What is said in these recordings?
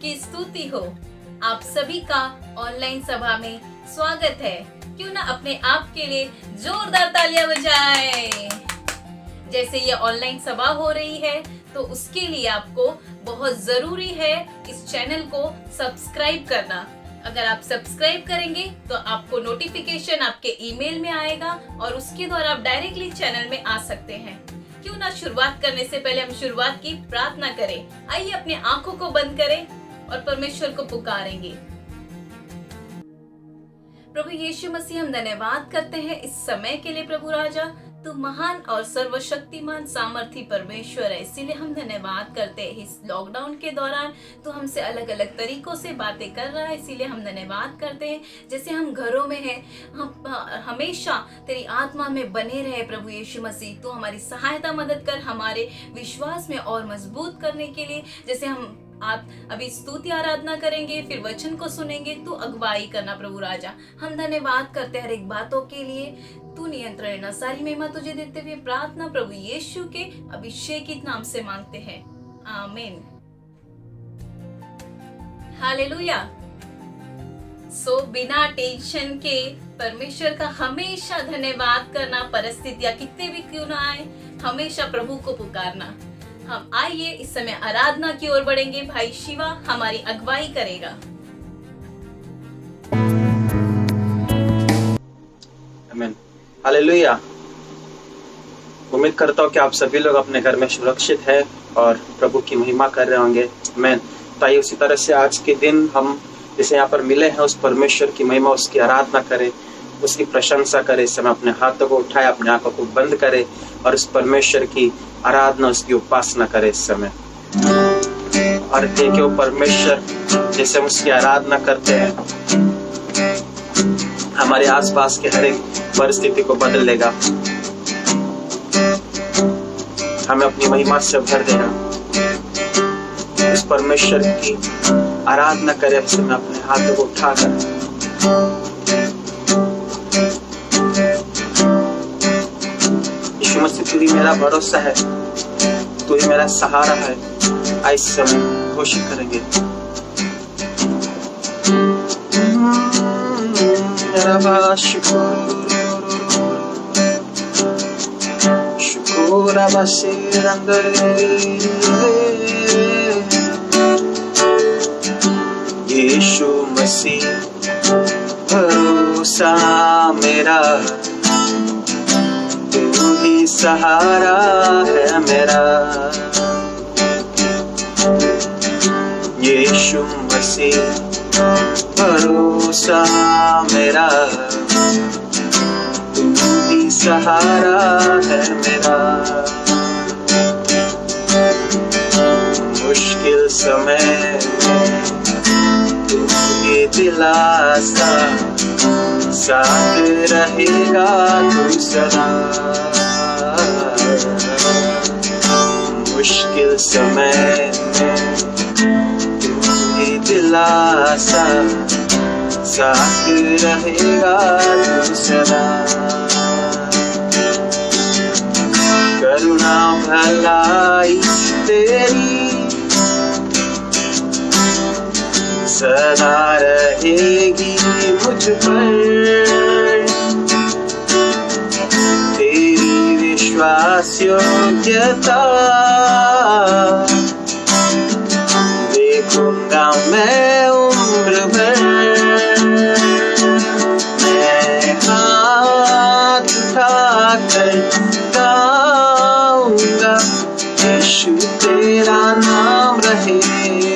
की स्तुति हो। आप सभी का ऑनलाइन सभा में स्वागत है। क्यों ना अपने आप के लिए जोरदार तालियां बजाएं। जैसे ये ऑनलाइन सभा हो रही है तो उसके लिए आपको बहुत जरूरी है इस चैनल को सब्सक्राइब करना। अगर आप सब्सक्राइब करेंगे तो आपको नोटिफिकेशन आपके ईमेल में आएगा और उसके द्वारा आप डायरेक्टली चैनल में आ सकते हैं। क्यों ना शुरुआत करने से पहले हम शुरुआत की प्रार्थना करें। आइए अपनी आंखों को बंद करें और परमेश्वर को पुकारेंगे। प्रभु यीशु मसीह, हम धन्यवाद करते हैं इस समय के लिए। प्रभु राजा, तू महान और सर्वशक्तिमान सामर्थी परमेश्वर है, इसीलिए हम धन्यवाद करते हैं। इस लॉकडाउन के दौरान तू हमसे अलग अलग तरीकों से बातें कर रहा है, इसीलिए हम धन्यवाद करते हैं। जैसे हम घरों में हैं, हम हमेशा तेरी आत्मा में बने रहे। प्रभु यीशु मसीह, तू हमारी सहायता मदद कर, हमारे विश्वास में और मजबूत करने के लिए। जैसे हम आप अभी स्तुति आराधना करेंगे, फिर वचन को सुनेंगे, तू अगुवाई करना। प्रभु राजा, हम धन्यवाद करते हैं हर एक बातों के लिए। तू नियंत्रण लेना, सारी महिमा तुझे देते हुए प्रार्थना प्रभु यीशु के अभिषेकित नाम से मांगते हैं, आमीन। हालेलुया। बिना टेंशन के परमेश्वर का हमेशा धन्यवाद करना। परिस्थितियां कितने भी क्यों ना आए, हमेशा प्रभु को पुकारना। हम आइए इस समय आराधना की ओर बढ़ेंगे। भाई शिवा हमारी अगुवाई करेगा। आमीन। हालेलुया। उम्मीद करता हूँ कि आप सभी लोग अपने घर में सुरक्षित हैं और प्रभु की महिमा कर रहे होंगे। आमीन। तो आइए उसी तरह से आज के दिन हम जैसे यहाँ पर मिले हैं, उस परमेश्वर की महिमा, उसकी आराधना करें, उसकी प्रशंसा करें। इस समय अपने हाथों को उठाए, अपने आंखों को बंद करें और उस परमेश्वर की आराधना, उसकी उपासना करें इस समय। और देखिए वो परमेश्वर जैसे हम उसकी आराधना करते हैं, हमारे आसपास के हर एक परिस्थिति को बदल देगा, हमें अपनी महिमा से भर देगा। उस परमेश्वर की आराधना करें इस समय अपने हाथों को उठाकर। यीशु मसीह, तू ही मेरा भरोसा है, तू ही मेरा सहारा है। आज समय घोषित करेंगे। यीशु मसीह भरोसा मेरा, तू ही सहारा है मेरा। यीशु मसीह भरोसा मेरा, तू ही सहारा है मेरा। मुश्किल समय तू ही दिलासा, साथ रहेगा तू सदा। मुश्किल समय में तू ही दिलासा, साथ रहेगा तू सदा। करुणा भलाई तेरी सदा रहेगी मुझ पर। तेरी विश्वास योग्यता देखूंगा मैं उम्र भर। मैं हाथ उठाकर गाऊंगा, यीशु तेरा नाम रहे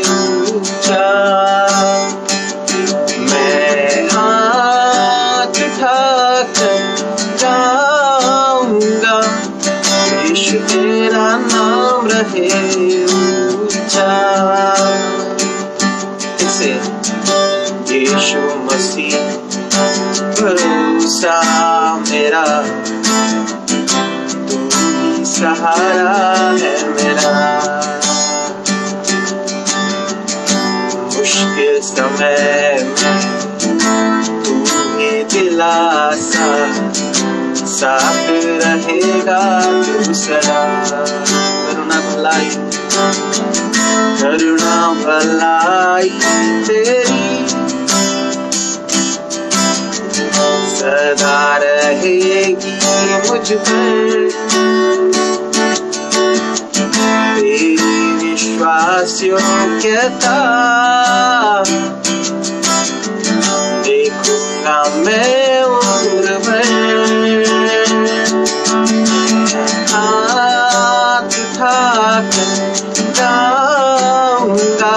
ऊंचा। मैं हाथ उठाकर गाऊंगा, यीशु तेरा नाम रहे ऊंचा। इसे यीशु मसीह भरोसा मेरा, तू ही सहारा है मेरा। मुश्किल समय में तू ही दिलासा, साथ रहेगा तू सदा। करुणा भलाई भलाई, करुणा भलाई तेरी सदा रहेगी मुझ पर। तेरी विश्वास योग्यता देखूंगा मैं उम्र भर। हाथ उठाकर गाऊंगा,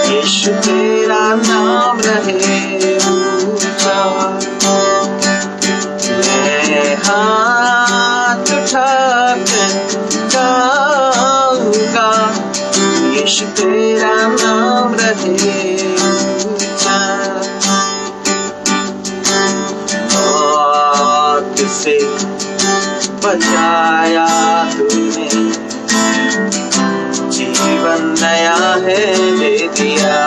यीशु तेरा नाम रहे ऊंचा। मैं हाथ उठाकर गाऊंगा, यीशु तेरा नाम रहे ऊंचा। मौत से बचाया तूने, जीवन नया है दे दिया।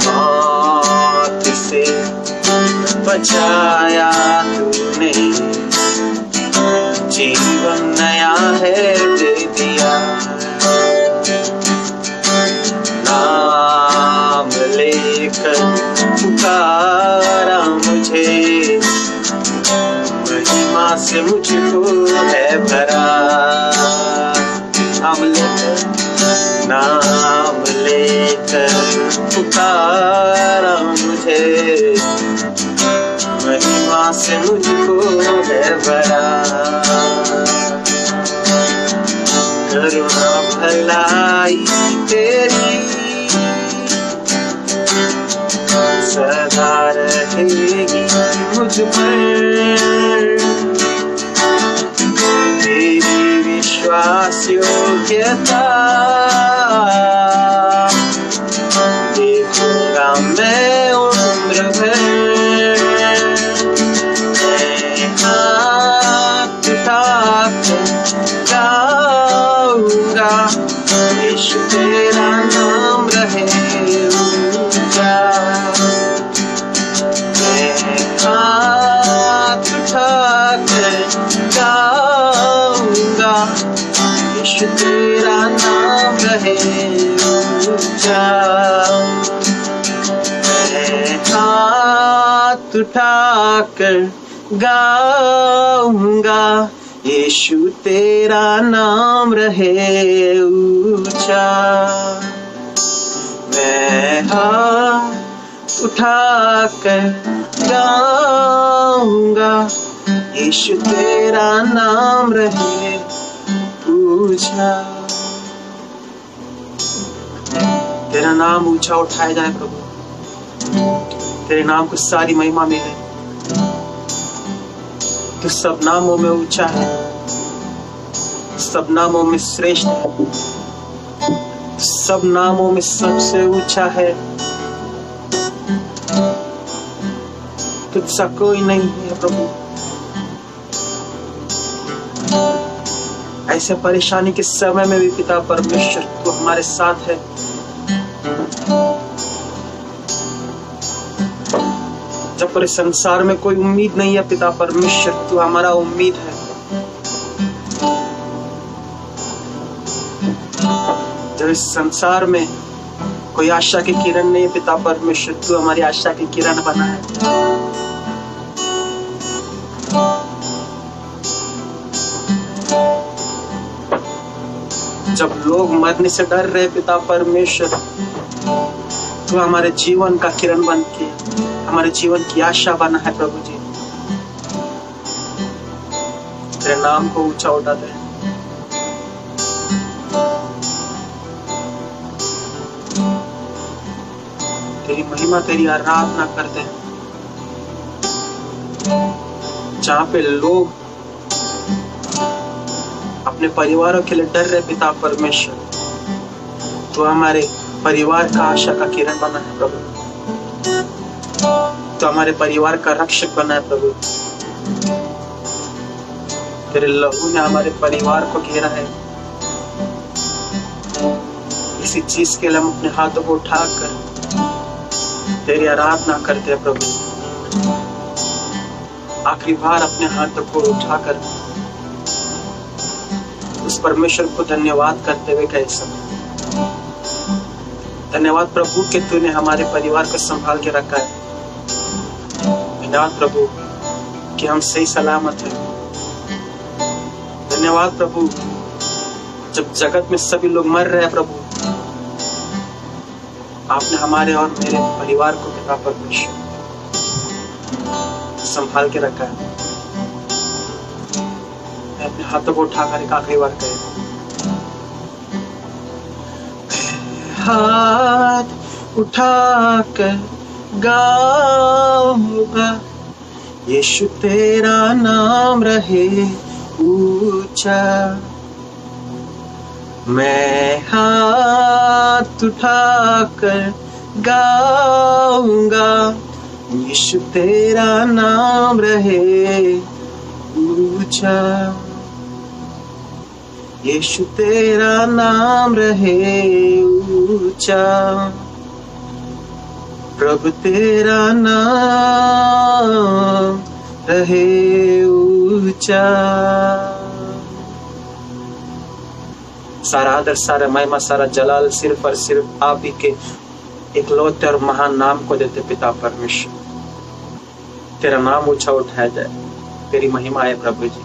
मौत से बचाया तूने, जीवन नया है दे दिया। नाम लेकर पुकारा मुझे, महिमा से मुझको है भरा। नाम लेकर पुकारा मुझे, महिमा से मुझको है भरा। करुणा भलाई तेरी सदा रहेगी मुझ पर। तेरी विश्वास योग्यता देखूंगा मैं उम्र भर। हाथ उठाकर गाऊंगा, यीशु तेरा नाम रहे ऊंचा। हाथ उठाकर गाऊंगा, यीशु तेरा नाम रहे ऊंचा। हाथ उठाकर गाऊंगा, यीशु तेरा नाम रहे ऊंचा। मैं हाथ उठाकर गाऊंगा, यीशु तेरा नाम रहे ऊंचा। तेरा नाम ऊंचा उठाया जाए प्रभु, तेरे नाम को सारी महिमा मिले। तू सब नामों में ऊंचा है, सब नामों में श्रेष्ठ है, सब नामों में सबसे ऊंचा है। तुझसा कोई नहीं है प्रभु। ऐसे परेशानी के समय में भी पिता परमेश्वर तू हमारे साथ है। जब पूरे संसार में कोई उम्मीद नहीं है पिता परमेश्वर तू हमारा उम्मीद है। जब इस संसार में कोई आशा की किरण नहीं है पिता परमेश्वर तू हमारी आशा की किरण बना है। जब लोग मरने से डर रहे पिता परमेश्वर तू हमारे जीवन का किरण बन के हमारे जीवन की आशा बना है प्रभु जी। तेरे नाम को ऊंचा उठाते हैं। तेरी महिमा तेरी आराधना करते हैं। जहाँ पे लोग अपने परिवारों के लिए डर रहे पिता परमेश्वर तो हमारे परिवार का आशा का किरण बना है प्रभु। तो हमारे परिवार का रक्षक बना है प्रभु। तेरे लहू ने हमारे परिवार को घेरा है। इसी चीज के लिए हम अपने हाथों को उठाकर तेरी आराधना करते हैं प्रभु। आखिरी बार अपने हाथों को उठाकर उस परमेश्वर को धन्यवाद करते हुए कह सकते। धन्यवाद प्रभु कि तूने हमारे परिवार को संभाल के रखा है। धन्यवाद प्रभु कि हम सही सलामत हैं। धन्यवाद प्रभु जब जगत में सभी लोग मर रहे हैं प्रभु, आपने हमारे और मेरे परिवार को पिता परमेश्वर संभाल के रखा है। मैं अपने हाथों को उठाकर एक आखिरी बार कहे, हाथ उठाकर गाऊंगा यीशु तेरा नाम रहे ऊंचा। मैं हाथ उठाकर गाऊंगा यीशु तेरा नाम रहे ऊंचा। यीशु तेरा नाम रहे ऊंचा। प्रभु तेरा नाम रहे ऊंचा। सारा आदर, सारा महिमा, सारा जलाल सिर्फ और सिर्फ आप ही के इकलौते और महान नाम को देते पिता परमेश्वर। तेरा नाम ऊंचा उठाया जाए, तेरी महिमा है प्रभु जी।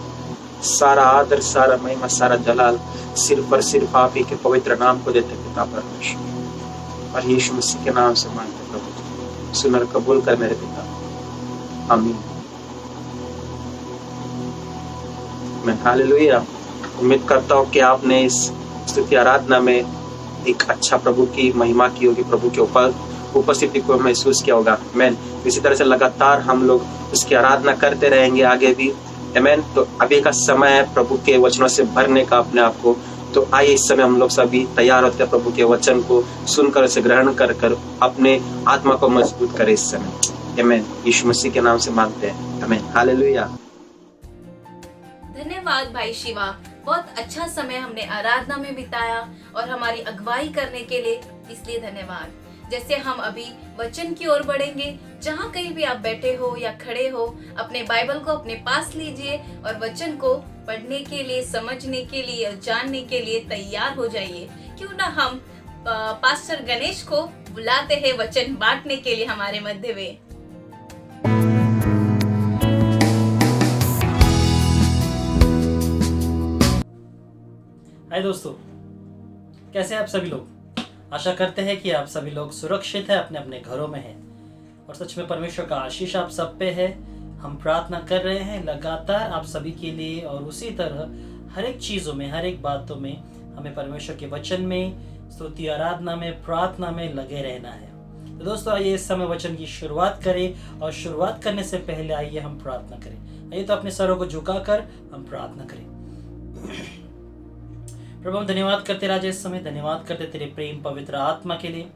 सारा आदर, सारा महिमा, सारा जलाल सिर्फ और सिर्फ आप ही के पवित्र नाम को देते पिता परमेश्वर। और यीशु मसीह के नाम से मांगते प्रभु जी, सुनर कबूल कर मेरे पिता। आमीन। मैं हालेलुया। उम्मीद करता हूँ कि आपने इस स्तुति आराधना में एक अच्छा प्रभु की महिमा की होगी, प्रभु के ऊपर उपस्थिति को महसूस किया होगा। आमीन। इसी तरह से लगातार हम लोग उसकी आराधना करते रहेंगे आगे भी। आमीन। तो अभी का समय है प्रभु के वचनों से भरने का अपने आप को। तो आइए इस समय हम लोग सभी तैयार होते हैं प्रभु के वचन को सुनकर उसे ग्रहण कर अपने आत्मा को मजबूत करें इस समय। आमीन। यीशु मसीह के नाम से मांगते हैं। आमीन। हालेलुया। धन्यवाद भाई शिवा, बहुत अच्छा समय हमने आराधना में बिताया और हमारी अगुवाई करने के लिए इसलिए धन्यवाद। जैसे हम अभी वचन की ओर बढ़ेंगे, जहाँ कहीं भी आप बैठे हो या खड़े हो, अपने बाइबल को अपने पास लीजिए और वचन को पढ़ने के लिए, समझने के लिए और जानने के लिए तैयार हो जाइए। क्यों ना हम पास्टर गणेश को बुलाते हैं वचन बांटने के लिए हमारे मध्य में। हाय दोस्तों, कैसे हैं आप सभी लोग? आशा करते हैं कि आप सभी लोग सुरक्षित हैं, अपने अपने घरों में हैं और सच में परमेश्वर का आशीष आप सब पे है। हम प्रार्थना कर रहे हैं लगातार आप सभी के लिए और उसी तरह हर एक चीज़ों में, हर एक बातों में हमें परमेश्वर के वचन में, स्तुति आराधना में, प्रार्थना में लगे रहना है। तो दोस्तों आइए इस समय वचन की शुरुआत करें और शुरुआत करने से पहले आइए हम प्रार्थना करें। आइए तो अपने सरों को झुकाकर हम प्रार्थना करें। प्रभु हम धन्यवाद करते राजा, इस समय धन्यवाद करते तेरे प्रेम पवित्र आत्मा के लिए।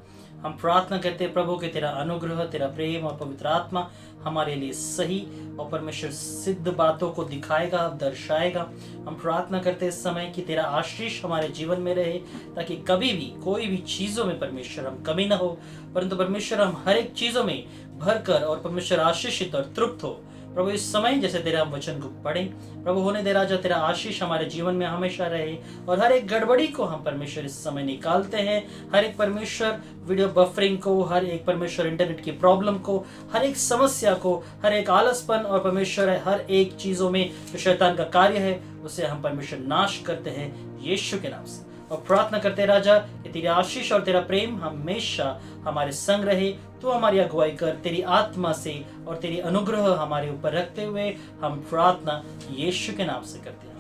हम प्रार्थना करते प्रभु कि तेरा अनुग्रह, तेरा प्रेम और पवित्र आत्मा हमारे लिए सही और परमेश्वर सिद्ध बातों को दिखाएगा, दर्शाएगा। हम प्रार्थना करते इस समय कि तेरा आशीष हमारे जीवन में रहे, ताकि कभी भी कोई भी चीज़ों में परमेश्वर हम कमी ना हो, परंतु परमेश्वर हम हर एक चीज़ों में भरकर और परमेश्वर आशीषित और तृप्त हो। प्रभु इस समय जैसे तेरा हम वचन को पढ़ें, प्रभु होने दे राजा तेरा आशीष हमारे जीवन में हमेशा रहे और हर एक गड़बड़ी को हम परमेश्वर इस समय निकालते हैं। हर एक परमेश्वर वीडियो बफरिंग को, हर एक परमेश्वर इंटरनेट की प्रॉब्लम को, हर एक समस्या को, हर एक आलसपन और परमेश्वर हर एक चीज़ों में जो शैतान का कार्य है उसे हम परमेश्वर नाश करते हैं यीशु के नाम से। और प्रार्थना करते राजा कि तेरी आशीष और तेरा प्रेम हमेशा हमारे संग रहे। तो हमारी अगुवाई कर तेरी आत्मा से और तेरी अनुग्रह हमारे ऊपर रखते हुए हम प्रार्थना यीशु के नाम से करते हैं।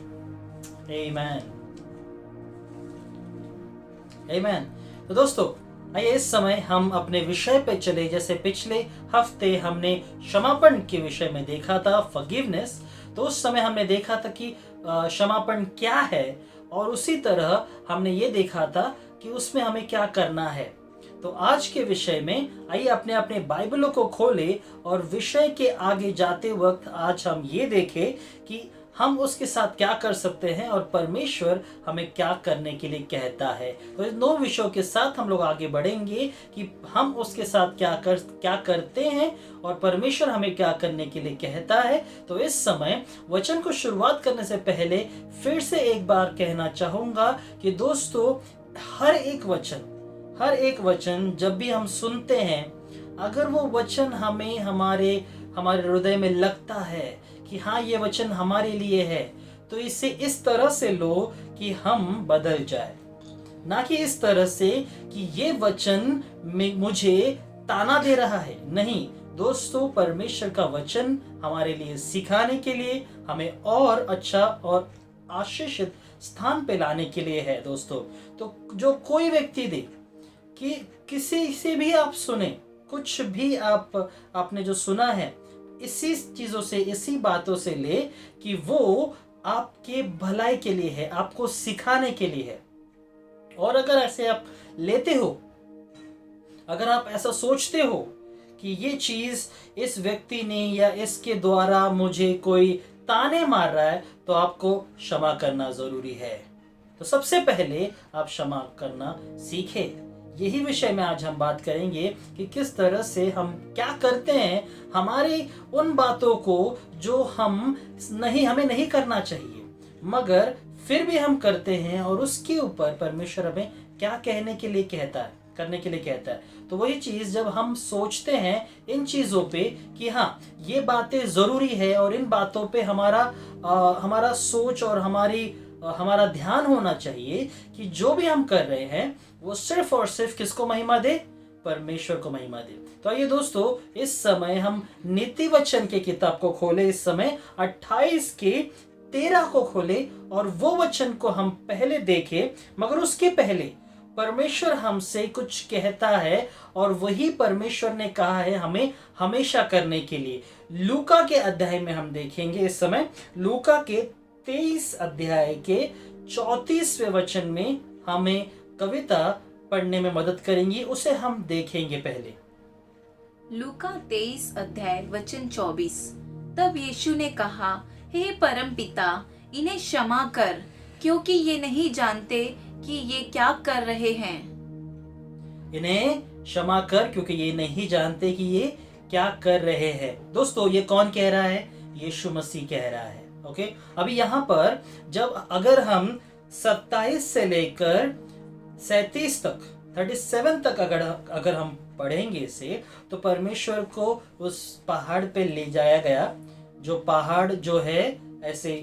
आमीन। आमीन। तो दोस्तों आइए इस समय हम अपने विषय पे चले। जैसे पिछले हफ्ते हमने क्षमापण के विषय में देखा था, फॉरगिवनेस। तो उस समय हमने देखा था कि क्षमापण क्या है और उसी तरह हमने ये देखा था कि उसमें हमें क्या करना है। तो आज के विषय में आइए अपने अपने बाइबलों को खोले और विषय के आगे जाते वक्त आज हम ये देखें कि हम उसके साथ क्या कर सकते हैं और परमेश्वर हमें क्या करने के लिए कहता है। तो इन 9 विषयों के साथ हम लोग आगे बढ़ेंगे कि हम उसके साथ क्या करते हैं और परमेश्वर हमें क्या करने के लिए कहता है। तो इस समय वचन को शुरुआत करने से पहले फिर से एक बार कहना चाहूँगा कि दोस्तों, हर एक वचन जब भी हम सुनते हैं, अगर वो वचन हमें हमारे हृदय में लगता है कि हाँ ये वचन हमारे लिए है, तो इसे इस तरह से लो कि हम बदल जाए, ना कि इस तरह से कि ये वचन में मुझे ताना दे रहा है। नहीं दोस्तों, परमेश्वर का वचन हमारे लिए सिखाने के लिए, हमें और अच्छा और आशीषित स्थान पे लाने के लिए है दोस्तों। तो जो कोई व्यक्ति दे कि किसी से भी आप सुने, कुछ भी आपने जो सुना है, इसी चीजों से, इसी बातों से ले कि वो आपके भलाई के लिए है, आपको सिखाने के लिए है। और अगर ऐसे आप लेते हो, अगर आप ऐसा सोचते हो कि ये चीज इस व्यक्ति ने या इसके द्वारा मुझे कोई ताने मार रहा है, तो आपको क्षमा करना जरूरी है। तो सबसे पहले आप क्षमा करना सीखे। यही विषय में आज हम बात करेंगे कि किस तरह से हम क्या करते हैं हमारी उन बातों को जो हमें नहीं करना चाहिए, मगर फिर भी हम करते हैं, और उसके ऊपर परमेश्वर हमें क्या करने के लिए कहता है। तो वही चीज जब हम सोचते हैं इन चीजों पे कि हाँ ये बातें जरूरी है, और इन बातों पे हमारा सोच और हमारा ध्यान होना चाहिए कि जो भी हम कर रहे हैं वो सिर्फ और सिर्फ किसको महिमा दे? परमेश्वर को महिमा दे। तो आइए दोस्तों, इस समय हम नीति वचन के किताब को खोले, इस समय 28 के 13 को खोले और वो वचन को हम पहले देखें। मगर उसके पहले परमेश्वर हमसे कुछ कहता है, और वही परमेश्वर ने कहा है हमें हमेशा करने के लिए। लूका के अध्याय में हम देखेंगे इस समय, लूका के 23 अध्याय के 34वें वचन में हमें कविता पढ़ने में मदद करेंगी, उसे हम देखेंगे पहले। लूका 23 अध्याय वचन 24। तब यीशु ने कहा, हे परम पिता, इन्हें क्षमा कर, क्योंकि ये नहीं जानते कि ये क्या कर रहे हैं। इन्हें क्षमा कर, क्योंकि ये नहीं जानते कि ये क्या कर रहे हैं। दोस्तों, ये कौन कह रहा है? यीशु मसीह कह रहा है। ओके, अभी यहाँ पर अगर हम 27 से लेकर 37 तक 37 तक अगर हम पढ़ेंगे इसे, तो परमेश्वर को उस पहाड़ पे ले जाया गया, जो पहाड़ जो है ऐसे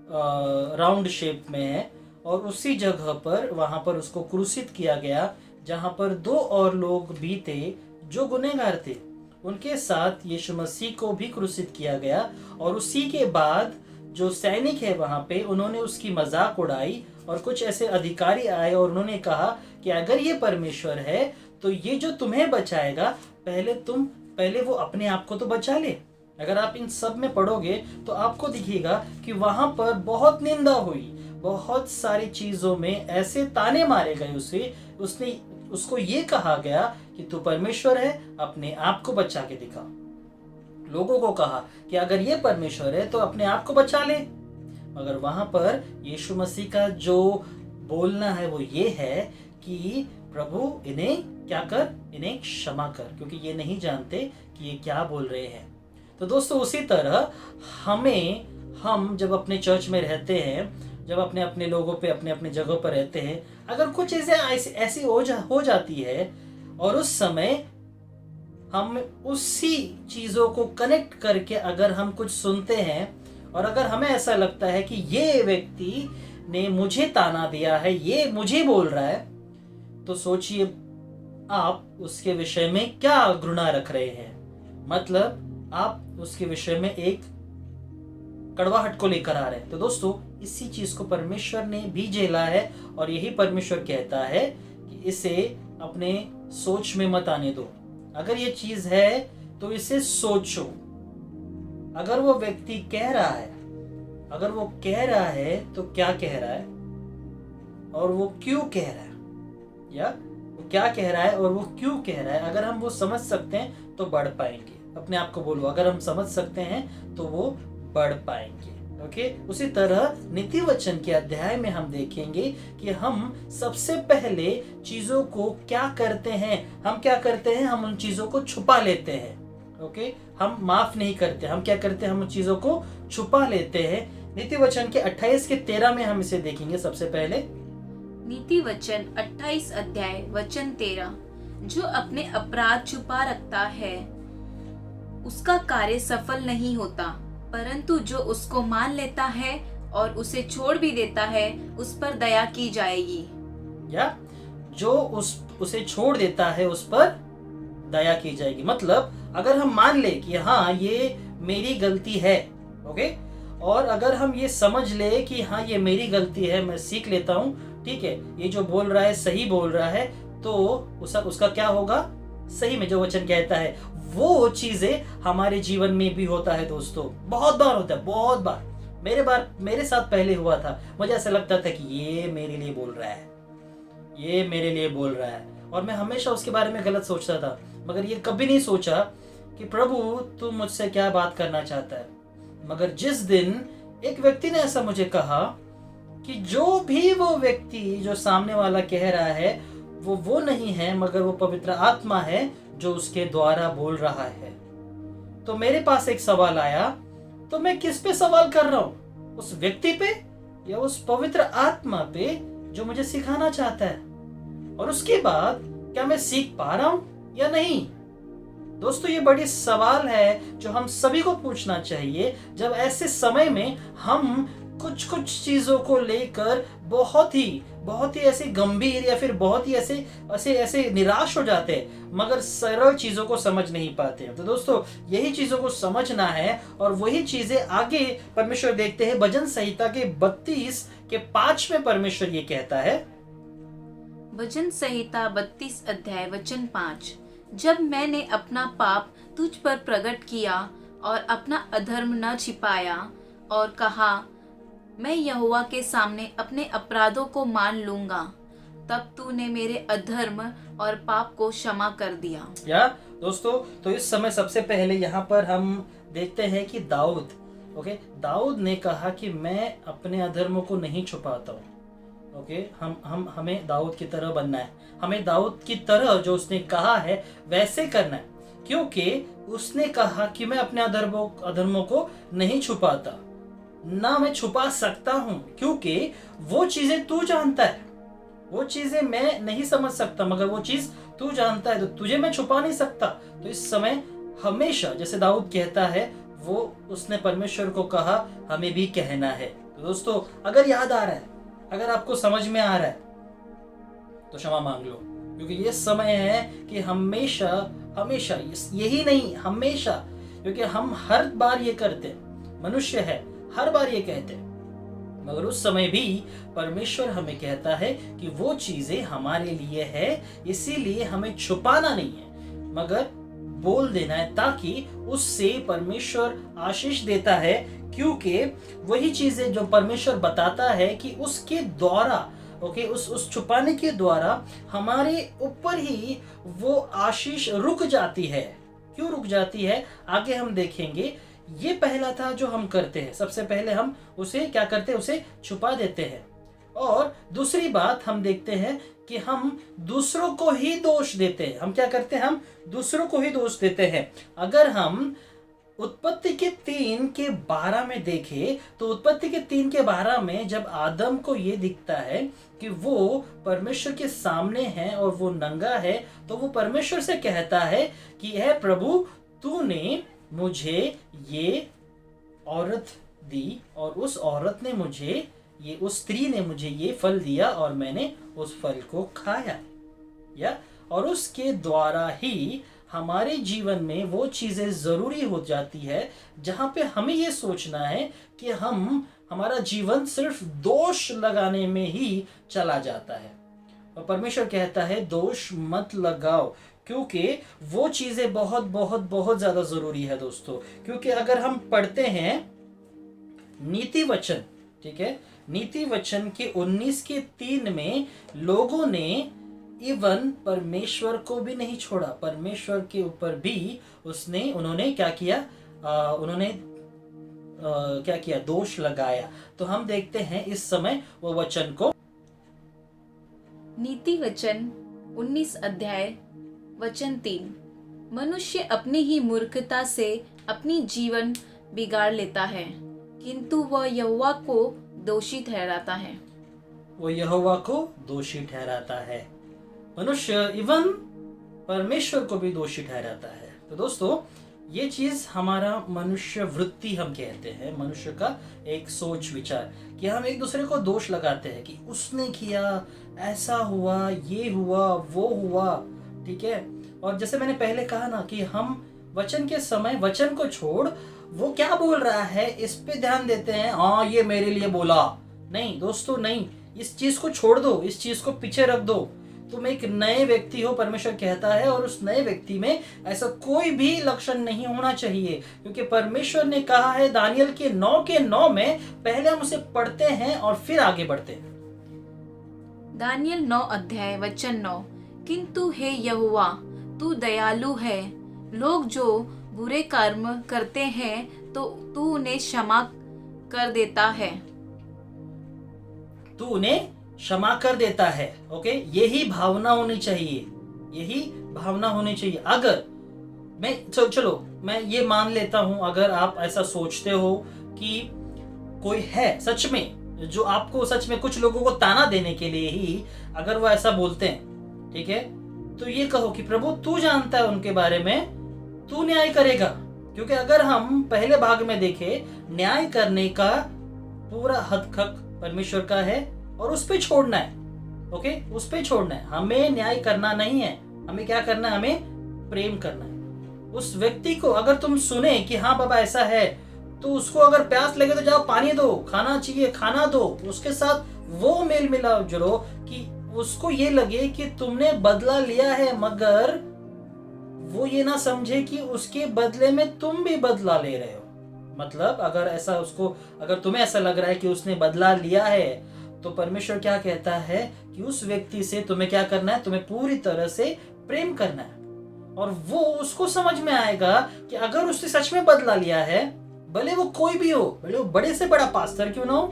राउंड शेप में है, और उसी जगह पर वहां पर उसको क्रूसित किया गया, जहां पर 2 और लोग भी थे जो गुनहगार थे। उनके साथ यीशु मसीह को भी क्रूसित किया गया, और उसी के बाद जो सैनिक है वहां पे, उन्होंने उसकी मजाक उड़ाई, और कुछ ऐसे अधिकारी आए और उन्होंने कहा कि अगर ये परमेश्वर है तो ये जो तुम्हें बचाएगा, पहले वो अपने आप को तो बचा ले। अगर आप इन सब में पढ़ोगे तो आपको दिखेगा कि वहां पर बहुत निंदा हुई, बहुत सारी चीजों में ऐसे ताने मारे गए उसको ये कहा गया कि तू परमेश्वर है, अपने आप को बचा के दिखा। लोगों को कहा कि अगर ये परमेश्वर है तो अपने आप को बचा ले। मगर वहां पर यीशु मसीह का जो बोलना है वो ये है कि प्रभु इन्हें क्या कर? इन्हें क्षमा कर, क्योंकि ये नहीं जानते कि ये क्या बोल रहे हैं। तो दोस्तों, उसी तरह हम जब अपने चर्च में रहते हैं, जब अपने अपने लोगों पे अपने अपने जगहों पर रहते हैं, अगर कुछ ऐसी हो जाती है, और उस समय हम उसी चीजों को कनेक्ट करके अगर हम कुछ सुनते हैं, और अगर हमें ऐसा लगता है कि ये व्यक्ति ने मुझे ताना दिया है, ये मुझे बोल रहा है, तो सोचिए आप उसके विषय में क्या घृणा रख रहे हैं। मतलब आप उसके विषय में एक कड़वाहट को लेकर आ रहे हैं। तो दोस्तों, इसी चीज को परमेश्वर ने भी झेला है, और यही परमेश्वर कहता है कि इसे अपने सोच में मत आने दो। अगर ये चीज है तो इसे सोचो। अगर वो व्यक्ति कह रहा है तो क्या कह रहा है, और वो क्यों कह रहा है, या वो क्या कह रहा है और वो क्यों कह रहा है। अगर हम वो समझ सकते हैं तो बढ़ पाएंगे। अपने आप को बोलो, अगर हम समझ सकते हैं तो वो बढ़ पाएंगे। ओके, उसी तरह नीति वचन के अध्याय में हम देखेंगे कि हम सबसे पहले चीजों को क्या करते हैं। हम क्या करते हैं, हम उन चीजों को छुपा लेते हैं। ओके, हम माफ नहीं करते, हम क्या करते हैं, हम उन चीजों को छुपा लेते हैं। नीति वचन के 28 के 13 में हम इसे देखेंगे। सबसे पहले नीति वचन 28 अध्याय वचन 13, जो अपने अपराध छुपा रखता है उसका कार्य सफल नहीं होता, परंतु जो उसको मान लेता है और उसे छोड़ भी देता है उस पर दया की जाएगी। या जो उसे छोड़ देता है उस पर दया की जाएगी। मतलब अगर हम मान ले कि हाँ ये मेरी गलती है, ओके, और अगर हम ये समझ ले कि हाँ ये मेरी गलती है, मैं सीख लेता हूँ, ठीक है, ये जो बोल रहा है सही बोल रहा है, तो उसका क्या होगा, सही में जो वचन कहता है वो चीजें हमारे जीवन में भी होता है दोस्तों। बहुत बार होता है, बहुत बार मेरे साथ पहले हुआ था। मुझे ऐसा लगता था कि ये मेरे लिए बोल रहा है, ये मेरे लिए बोल रहा है, और मैं हमेशा उसके बारे में गलत सोचता था। मगर ये कभी नहीं सोचा कि प्रभु तू मुझसे क्या बात करना चाहता है। मगर जिस दिन एक व्यक्ति ने ऐसा मुझे कहा कि जो भी वो व्यक्ति जो सामने वाला कह रहा है वो नहीं है, मगर वो पवित्र आत्मा है जो उसके द्वारा बोल रहा है, तो मेरे पास एक सवाल आया, तो मैं किस पे सवाल कर रहा हूं, उस व्यक्ति पे या उस पवित्र आत्मा पे जो मुझे सिखाना चाहता है? और उसके बाद क्या मैं सीख पा रहा हूं या नहीं? दोस्तों, ये बड़ी सवाल है जो हम सभी को पूछना चाहिए जब ऐसे समय में हम कुछ चीजों को लेकर बहुत ही ऐसे गंभीर या फिर बहुत ही ऐसे निराश हो जाते हैं, मगर सरल चीजों को समझ नहीं पाते हैं। तो दोस्तों, यही चीजों को समझना है, और वही चीजें आगे परमेश्वर देखते हैं। भजन संहिता के 32 के 5 में परमेश्वर ये कहता है, भजन संहिता 32 अध्याय वचन 5, जब मैंने अपना पाप तुझ पर प्रकट किया और अपना अधर्म न छिपाया और कहा मैं यहोवा के सामने अपने अपराधों को मान लूंगा, तब तूने मेरे अधर्म और पाप को क्षमा कर दिया। या दोस्तों, तो इस समय सबसे पहले यहाँ पर हम देखते हैं कि दाऊद ने कहा कि मैं अपने अधर्मों को नहीं छुपाता हूँ। ओके, हमें दाऊद की तरह बनना है, हमें दाऊद की तरह जो उसने कहा है वैसे करना है, क्योंकि उसने कहा कि मैं अपने अधर्मों को नहीं छुपाता, ना मैं छुपा सकता हूं, क्योंकि वो चीजें तू जानता है, वो चीजें मैं नहीं समझ सकता, मगर वो चीज तू जानता है, तो तुझे मैं छुपा नहीं सकता। तो इस समय हमेशा जैसे दाऊद कहता है, वो उसने परमेश्वर को कहा, हमें भी कहना है। तो दोस्तों, अगर याद आ रहा है, अगर आपको समझ में आ रहा है, तो क्षमा मांग लो, क्योंकि ये समय है कि हमेशा यही नहीं, हमेशा, क्योंकि हम हर बार ये करते, मनुष्य है, हर बार ये कहते हैं, मगर उस समय भी परमेश्वर हमें कहता है कि वो चीजें हमारे लिए है, इसीलिए हमें छुपाना नहीं है, मगर बोल देना है, ताकि उससे परमेश्वर आशीष देता है। क्योंकि वही चीजें जो परमेश्वर बताता है कि उसके द्वारा, ओके, उस छुपाने के द्वारा हमारे ऊपर ही वो आशीष रुक जाती है। क्यों रुक जाती है, आगे हम देखेंगे। ये पहला था जो हम करते हैं, सबसे पहले हम उसे क्या करते हैं, उसे छुपा देते हैं। और दूसरी बात हम देखते हैं कि हम दूसरों को ही दोष देते हैं। हम क्या करते हैं, हम दूसरों को ही दोष देते हैं। अगर हम उत्पत्ति के 3 के 12 में देखें, तो उत्पत्ति के 3 के 12 में जब आदम को ये दिखता है कि वो परमेश्वर के सामने है और वो नंगा है, तो वो परमेश्वर से कहता है कि हे प्रभु, तूने मुझे ये औरत दी और उस औरत ने मुझे ये, उस स्त्री ने मुझे ये फल दिया और मैंने उस फल को खाया, और उसके द्वारा ही हमारे जीवन में वो चीजें जरूरी हो जाती है जहां पे हमें ये सोचना है कि हमारा जीवन सिर्फ दोष लगाने में ही चला जाता है। और परमेश्वर कहता है दोष मत लगाओ, क्योंकि वो चीजें बहुत बहुत बहुत ज्यादा जरूरी है दोस्तों। क्योंकि अगर हम पढ़ते हैं नीति वचन, ठीक है, नीति वचन के 19 के 3 में लोगों ने इवन परमेश्वर को भी नहीं छोड़ा, परमेश्वर के ऊपर भी उन्होंने क्या किया, उन्होंने क्या किया, दोष लगाया। तो हम देखते हैं इस समय वो वचन को। नीति वचन 19 अध्याय वचन 3। मनुष्य अपनी ही मूर्खता से अपनी जीवन बिगाड़ लेता है, किंतु वह यहोवा को दोषी ठहराता है। वो यहोवा को दोषी ठहराता है। मनुष्य इवन परमेश्वर को भी दोषी ठहराता है। तो दोस्तों, ये चीज हमारा मनुष्य वृत्ति हम कहते हैं, मनुष्य का एक सोच विचार, कि हम एक दूसरे को दोष लगाते हैं कि उसने किया, ऐसा हुआ, ये हुआ, वो हुआ, ठीक है। और जैसे मैंने पहले कहा ना कि हम वचन के समय वचन को छोड़ वो क्या बोल रहा है इस पे ध्यान देते हैं। हाँ, ये मेरे लिए बोला। नहीं दोस्तों, नहीं, इस चीज को छोड़ दो, इस चीज को पीछे रख दो। तुम एक नए व्यक्ति हो, परमेश्वर कहता है, और उस नए व्यक्ति में ऐसा कोई भी लक्षण नहीं होना चाहिए, क्योंकि परमेश्वर ने कहा है दानियल के 9 में, पहले हम उसे पढ़ते हैं और फिर आगे बढ़ते हैं। दानियल 9 अध्याय वचन 9। किंतु हे यहोवा, तू दयालु है, लोग जो बुरे कर्म करते हैं तो तू उन्हें क्षमा कर देता है। तू उन्हें क्षमा कर देता है। ओके, यही भावना होनी चाहिए, यही भावना होनी चाहिए। अगर मैं चलो मैं ये मान लेता हूं, अगर आप ऐसा सोचते हो कि कोई है सच में जो आपको सच में कुछ लोगों को ताना देने के लिए ही अगर वो ऐसा बोलते हैं, ठीक है, तो ये कहो कि प्रभु तू जानता है उनके बारे में, तू न्याय करेगा। क्योंकि अगर हम पहले भाग में देखें, न्याय करने का पूरा हक परमेश्वर का है और उस पे छोड़ना है। ओके, उस पे छोड़ना है, हमें न्याय करना नहीं है। हमें क्या करना है? हमें प्रेम करना है। उस व्यक्ति को अगर तुम सुने कि हाँ बाबा ऐसा है, तो उसको अगर प्यास लगे तो जाओ पानी दो, खाना चाहिए खाना दो, उसके साथ वो मेल मिलाओ जरो कि उसको ये लगे कि तुमने बदला लिया है, मगर वो ये ना समझे कि उसके बदले में तुम भी बदला ले रहे हो। मतलब अगर ऐसा उसको, अगर तुम्हें ऐसा लग रहा है कि उसने बदला लिया है, तो परमेश्वर क्या कहता है कि उस व्यक्ति से तुम्हें क्या करना है? तुम्हें पूरी तरह से प्रेम करना है। और वो उसको समझ में आएगा कि अगर उसने सच में बदला लिया है, भले वो कोई भी हो, भले वो बड़े से बड़ा पास्टर क्यों ना हो,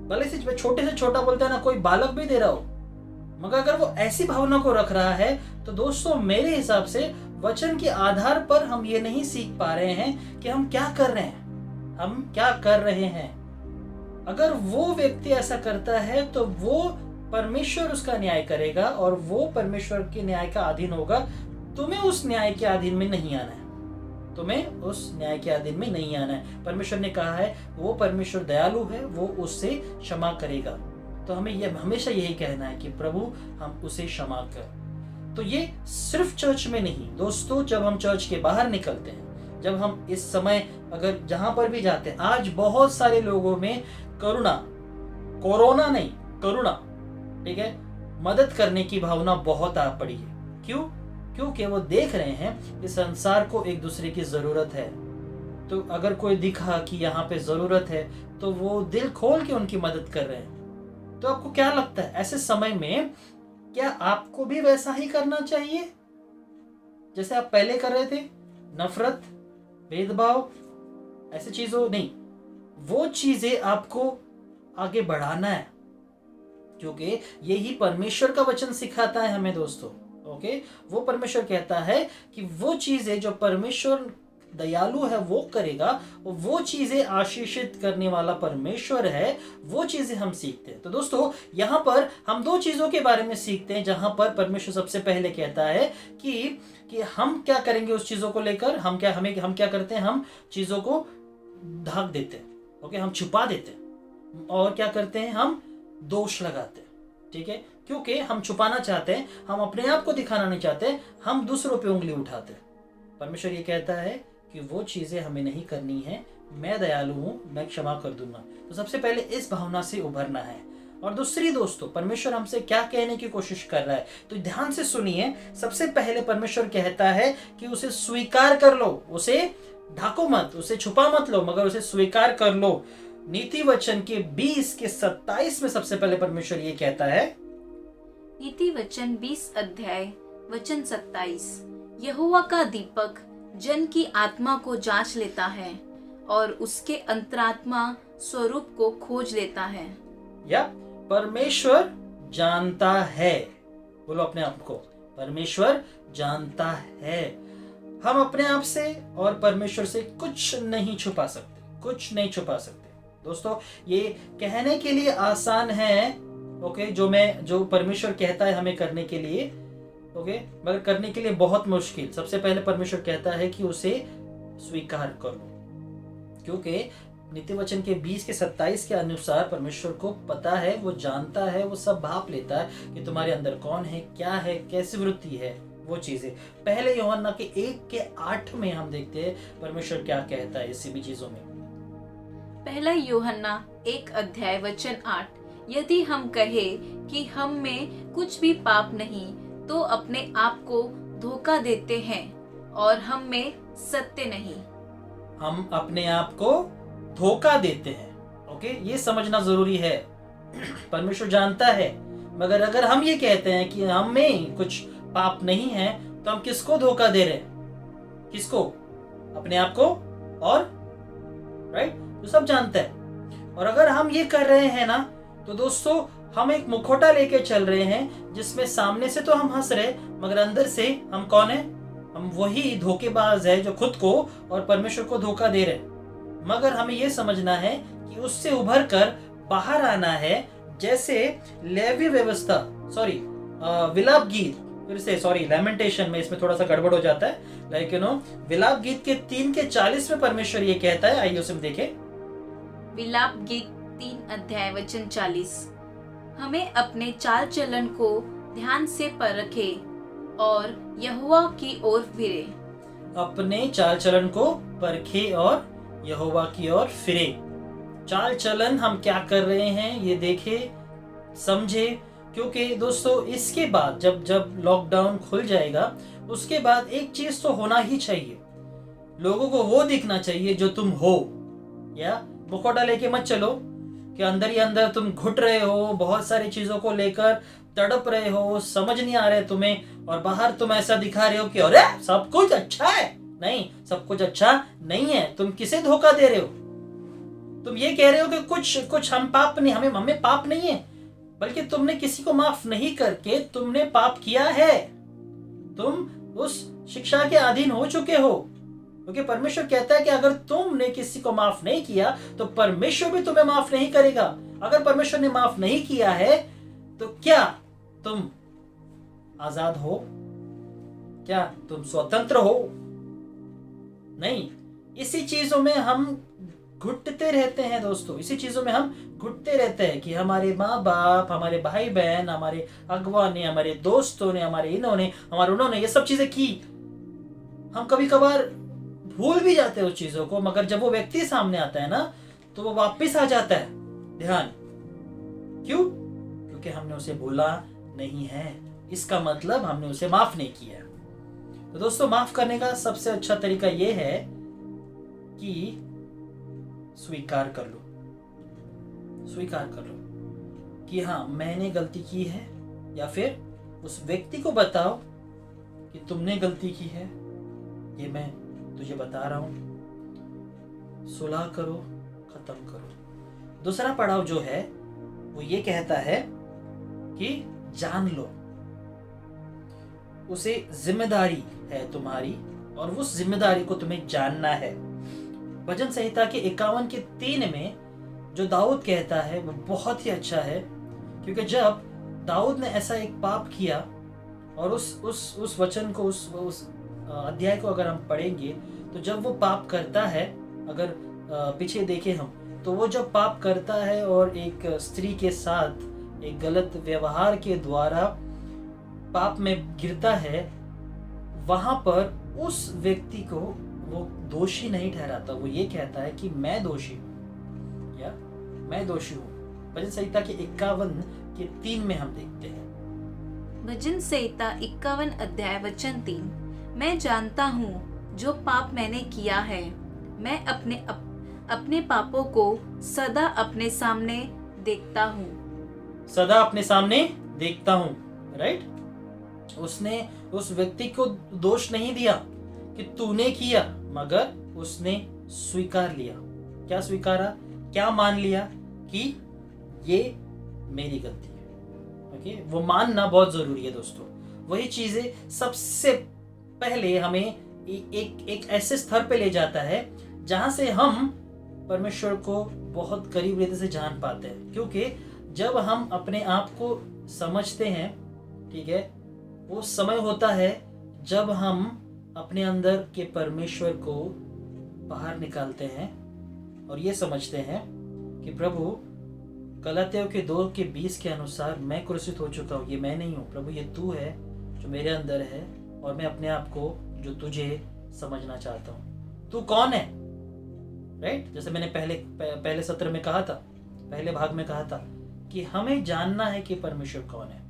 भले से छोटा बोलता है ना, कोई बालक भी दे रहा हो, मगर अगर वो ऐसी भावना को रख रहा है, तो दोस्तों मेरे हिसाब से वचन के आधार पर हम ये नहीं सीख पा रहे हैं कि हम क्या कर रहे हैं, हम क्या कर रहे हैं। अगर वो व्यक्ति ऐसा करता है तो वो परमेश्वर उसका न्याय करेगा और वो परमेश्वर के न्याय का अधीन होगा। तुम्हें उस न्याय के अधीन में नहीं आना है, तुम्हें उस न्याय के अधीन में नहीं आना है। परमेश्वर ने कहा है वो परमेश्वर दयालु है, वो उससे क्षमा करेगा। तो हमें ये हमेशा यही कहना है कि प्रभु हम उसे क्षमा कर। तो ये सिर्फ चर्च में नहीं दोस्तों, जब हम चर्च के बाहर निकलते हैं, जब हम इस समय अगर जहां पर भी जाते हैं, आज बहुत सारे लोगों में कोरोना नहीं, करुणा, ठीक है, मदद करने की भावना बहुत आ पड़ी है। क्यों? क्योंकि वो देख रहे हैं कि संसार को एक दूसरे की जरूरत है। तो अगर कोई दिखा कि यहाँ पे जरूरत है, तो वो दिल खोल के उनकी मदद कर रहे हैं। तो आपको क्या लगता है ऐसे समय में क्या आपको भी वैसा ही करना चाहिए जैसे आप पहले कर रहे थे? नफरत, भेदभाव, ऐसी चीजों नहीं, वो चीजें आपको आगे बढ़ाना है, क्योंकि यही परमेश्वर का वचन सिखाता है हमें दोस्तों। ओके, वो परमेश्वर कहता है कि वो चीजें जो परमेश्वर दयालु है वो करेगा, और वो चीजें आशीषित करने वाला परमेश्वर है, वो चीजें हम सीखते हैं। तो दोस्तों यहाँ पर हम दो चीजों के बारे में सीखते हैं, जहां पर परमेश्वर सबसे पहले कहता है कि हम क्या करेंगे उस चीजों को लेकर। हम क्या करते हैं? हम चीजों को ढक देते हैं, ओके, हम छुपा देते हैं। और क्या करते हैं? हम दोष लगाते हैं, ठीक है, क्योंकि हम छुपाना चाहते हैं, हम अपने आप को दिखाना नहीं चाहते, हम दूसरों पे उंगली उठाते हैं। परमेश्वर ये कहता है कि वो चीजें हमें नहीं करनी है, मैं दयालु हूं, मैं क्षमा कर दूंगा। तो सबसे पहले इस भावना से उभरना है। और दूसरी दोस्तों, परमेश्वर हमसे क्या कहने की कोशिश कर रहा है, तो ध्यान से सुनिए। सबसे पहले परमेश्वर कहता है कि उसे स्वीकार कर लो, उसे ढाको मत, उसे छुपा मत लो, मगर उसे स्वीकार कर लो। नीति वचन के 20 के 27 में सबसे पहले परमेश्वर ये कहता है, नीति वचन 20 अध्याय वचन 27। यहोवा का दीपक जन की आत्मा को जांच लेता है और उसके अंतरात्मा स्वरूप को खोज लेता है। या परमेश्वर जानता है, बोलो अपने आप को, परमेश्वर जानता है। हम अपने आप से और परमेश्वर से कुछ नहीं छुपा सकते, कुछ नहीं छुपा सकते। दोस्तों, ये कहने के लिए आसान है, ओके, जो परमेश्वर कहता है हमें करने के लिए, ओके, मगर करने के लिए बहुत मुश्किल। सबसे पहले परमेश्वर कहता है कि उसे स्वीकार करो, क्योंकि नीति वचन के 20:27 के अनुसार परमेश्वर को पता है, वो जानता है, वो सब भाप लेता है कि तुम्हारे अंदर कौन है, क्या है, कैसी वृत्ति है, वो चीजें। पहले यूहन्ना के 1:8 में हम देखते हैं परमेश्वर क्या कहता है इसी भी चीजों में। पहला यूहन्ना 1:8, यदि हम कहे कि हम में कुछ भी पाप नहीं तो अपने आप को धोखा देते हैं और हम में सत्य नहीं। हम अपने आप को धोखा देते हैं, ओके, ये समझना जरूरी है। परमेश्वर जानता है, मगर अगर हम ये कहते हैं कि हम में कुछ पाप नहीं है तो हम किसको धोखा दे रहे हैं? किसको? अपने आप को। और राइट, तो सब जानता है। और अगर हम ये कर रहे हैं ना, तो दोस्तों हम एक मुखौटा लेके चल रहे हैं जिसमें सामने से तो हम हंस रहे, मगर अंदर से हम कौन है? हम वही धोखेबाज है जो खुद को और परमेश्वर को धोखा दे रहे। मगर हमें यह समझना है कि उससे उभर कर बाहर आना है, जैसे लेवी व्यवस्था, विलाप गीत, फिर से लैमेंटेशन में इसमें थोड़ा सा गड़बड़ हो जाता है, लेकिन विलाप गीत के 3:40 में परमेश्वर ये कहता है, आइए उसे देखें। विलाप गीत 3:40, हमें अपने चाल चलन को ध्यान से परखे और यहोवा की ओर फिरे। अपने चाल चलन को परखे और यहोवा की ओर फिरे। चाल चलन हम क्या कर रहे हैं ये देखे, समझे, क्योंकि दोस्तों इसके बाद जब लॉकडाउन खुल जाएगा, उसके बाद एक चीज तो होना ही चाहिए, लोगों को वो दिखना चाहिए जो तुम हो। या मुखौटा लेके मत चलो कि अंदर ही अंदर तुम घुट रहे हो, बहुत सारी चीजों को लेकर तड़प रहे हो, समझ नहीं आ रहे तुम्हें, और बाहर तुम ऐसा दिखा रहे हो कि अरे सब कुछ अच्छा है। नहीं, सब कुछ अच्छा नहीं है। तुम किसे धोखा दे रहे हो? तुम ये कह रहे हो कि कुछ हम पाप नहीं, हमें पाप नहीं है, बल्कि तुमने किसी को माफ नहीं करके तुमने पाप किया है। तुम उस शिक्षा के अधीन हो चुके हो, क्योंकि परमेश्वर कहता है कि अगर तुमने किसी को माफ नहीं किया तो परमेश्वर भी तुम्हें माफ नहीं करेगा। अगर परमेश्वर ने माफ नहीं किया है तो क्या तुम आजाद हो? क्या तुम स्वतंत्र हो? नहीं। इसी चीजों में हम घुटते रहते हैं दोस्तों, इसी चीजों में हम घुटते रहते हैं कि हमारे माँ बाप, हमारे भाई बहन, हमारे अगवा ने, हमारे दोस्तों ने, हमारे उन्होंने ये सब चीजें की। हम कभी कभार भूल भी जाते हैं उस चीजों को, मगर जब वो व्यक्ति सामने आता है ना तो वो वापस आ जाता है ध्यान। क्यों? क्योंकि हमने उसे भूला नहीं है, इसका मतलब हमने उसे माफ नहीं किया। तो दोस्तों, माफ करने का सबसे अच्छा तरीका यह है कि स्वीकार कर लो कि हाँ मैंने गलती की है, या फिर उस व्यक्ति को बताओ कि तुमने गलती की है, ये मैं तुझे बता रहा हूं, सुलह करो, खत्म करो। दूसरा पड़ाव जो है वो ये कहता है कि जान लो, उसे जिम्मेदारी है तुम्हारी और उस जिम्मेदारी को तुम्हें जानना है। भजन संहिता के 51:3 में जो दाऊद कहता है वो बहुत ही अच्छा है, क्योंकि जब दाऊद ने ऐसा एक पाप किया, और उस वचन को, उस अध्याय को अगर हम पढ़ेंगे तो जब वो पाप करता है, अगर पीछे देखें हम, तो वो जब पाप करता है और एक स्त्री के साथ एक गलत व्यवहार के द्वारा पाप में गिरता है, वहां पर उस व्यक्ति को वो दोषी नहीं ठहराता। वो ये कहता है कि मैं दोषी हूं, या मैं दोषी हूं। भजन संहिता के 51:3 में हम देखते हैं। भजन संहिता 51 अध्याय वचन 3, मैं जानता हूँ जो पाप मैंने किया है, मैं अपने पापों को सदा अपने सामने देखता हूँ। सदा अपने सामने देखता हूँ, राइट। उसने उस व्यक्ति को दोष नहीं दिया कि तूने किया, मगर उसने स्वीकार लिया। क्या स्वीकारा, क्या मान लिया कि ये मेरी गलती है। ओके, वो मानना बहुत जरूरी है दोस्तों। वही चीजें सबसे पहले हमें एक ऐसे स्तर पे ले जाता है जहां से हम परमेश्वर को बहुत करीब रीति से जान पाते हैं। क्योंकि जब हम अपने आप को समझते हैं, ठीक है, वो समय होता है जब हम अपने अंदर के परमेश्वर को बाहर निकालते हैं और ये समझते हैं कि प्रभु, गलातियों के 2:20 के अनुसार मैं क्रूसित हो चुका हूँ, ये मैं नहीं हूँ प्रभु, ये तू है जो मेरे अंदर है और मैं अपने आप को जो तुझे समझना चाहता हूँ। तू कौन है, राइट? जैसे मैंने पहले सत्र में कहा था, पहले भाग में कहा था कि हमें जानना है कि परमेश्वर कौन है।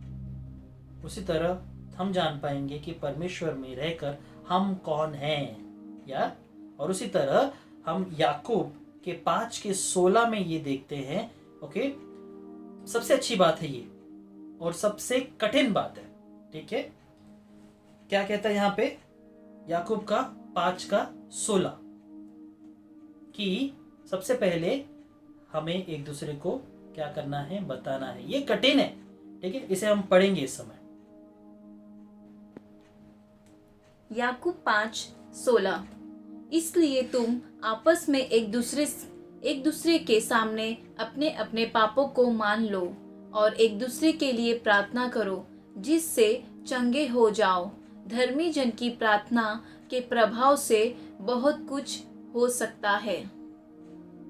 उसी तरह हम जान पाएंगे कि परमेश्वर में रहकर हम कौन हैं, या और उसी तरह हम याकूब के 5:16 में ये देखते हैं। ओके, सबसे अच्छी बात है ये और सबसे कठिन बात है, ठीक है। क्या कहता है यहाँ पे याकूब का 5:16 कि सबसे पहले हमें एक दूसरे को क्या करना है, बताना है। ये कठिन है, ठीक है, इसे हम पढ़ेंगे इस समय। याकूब 5:16, इसलिए तुम आपस में एक दूसरे के सामने अपने अपने पापों को मान लो और एक दूसरे के लिए प्रार्थना करो, जिससे चंगे हो जाओ। धर्मी जन की प्रार्थना के प्रभाव से बहुत कुछ हो सकता है।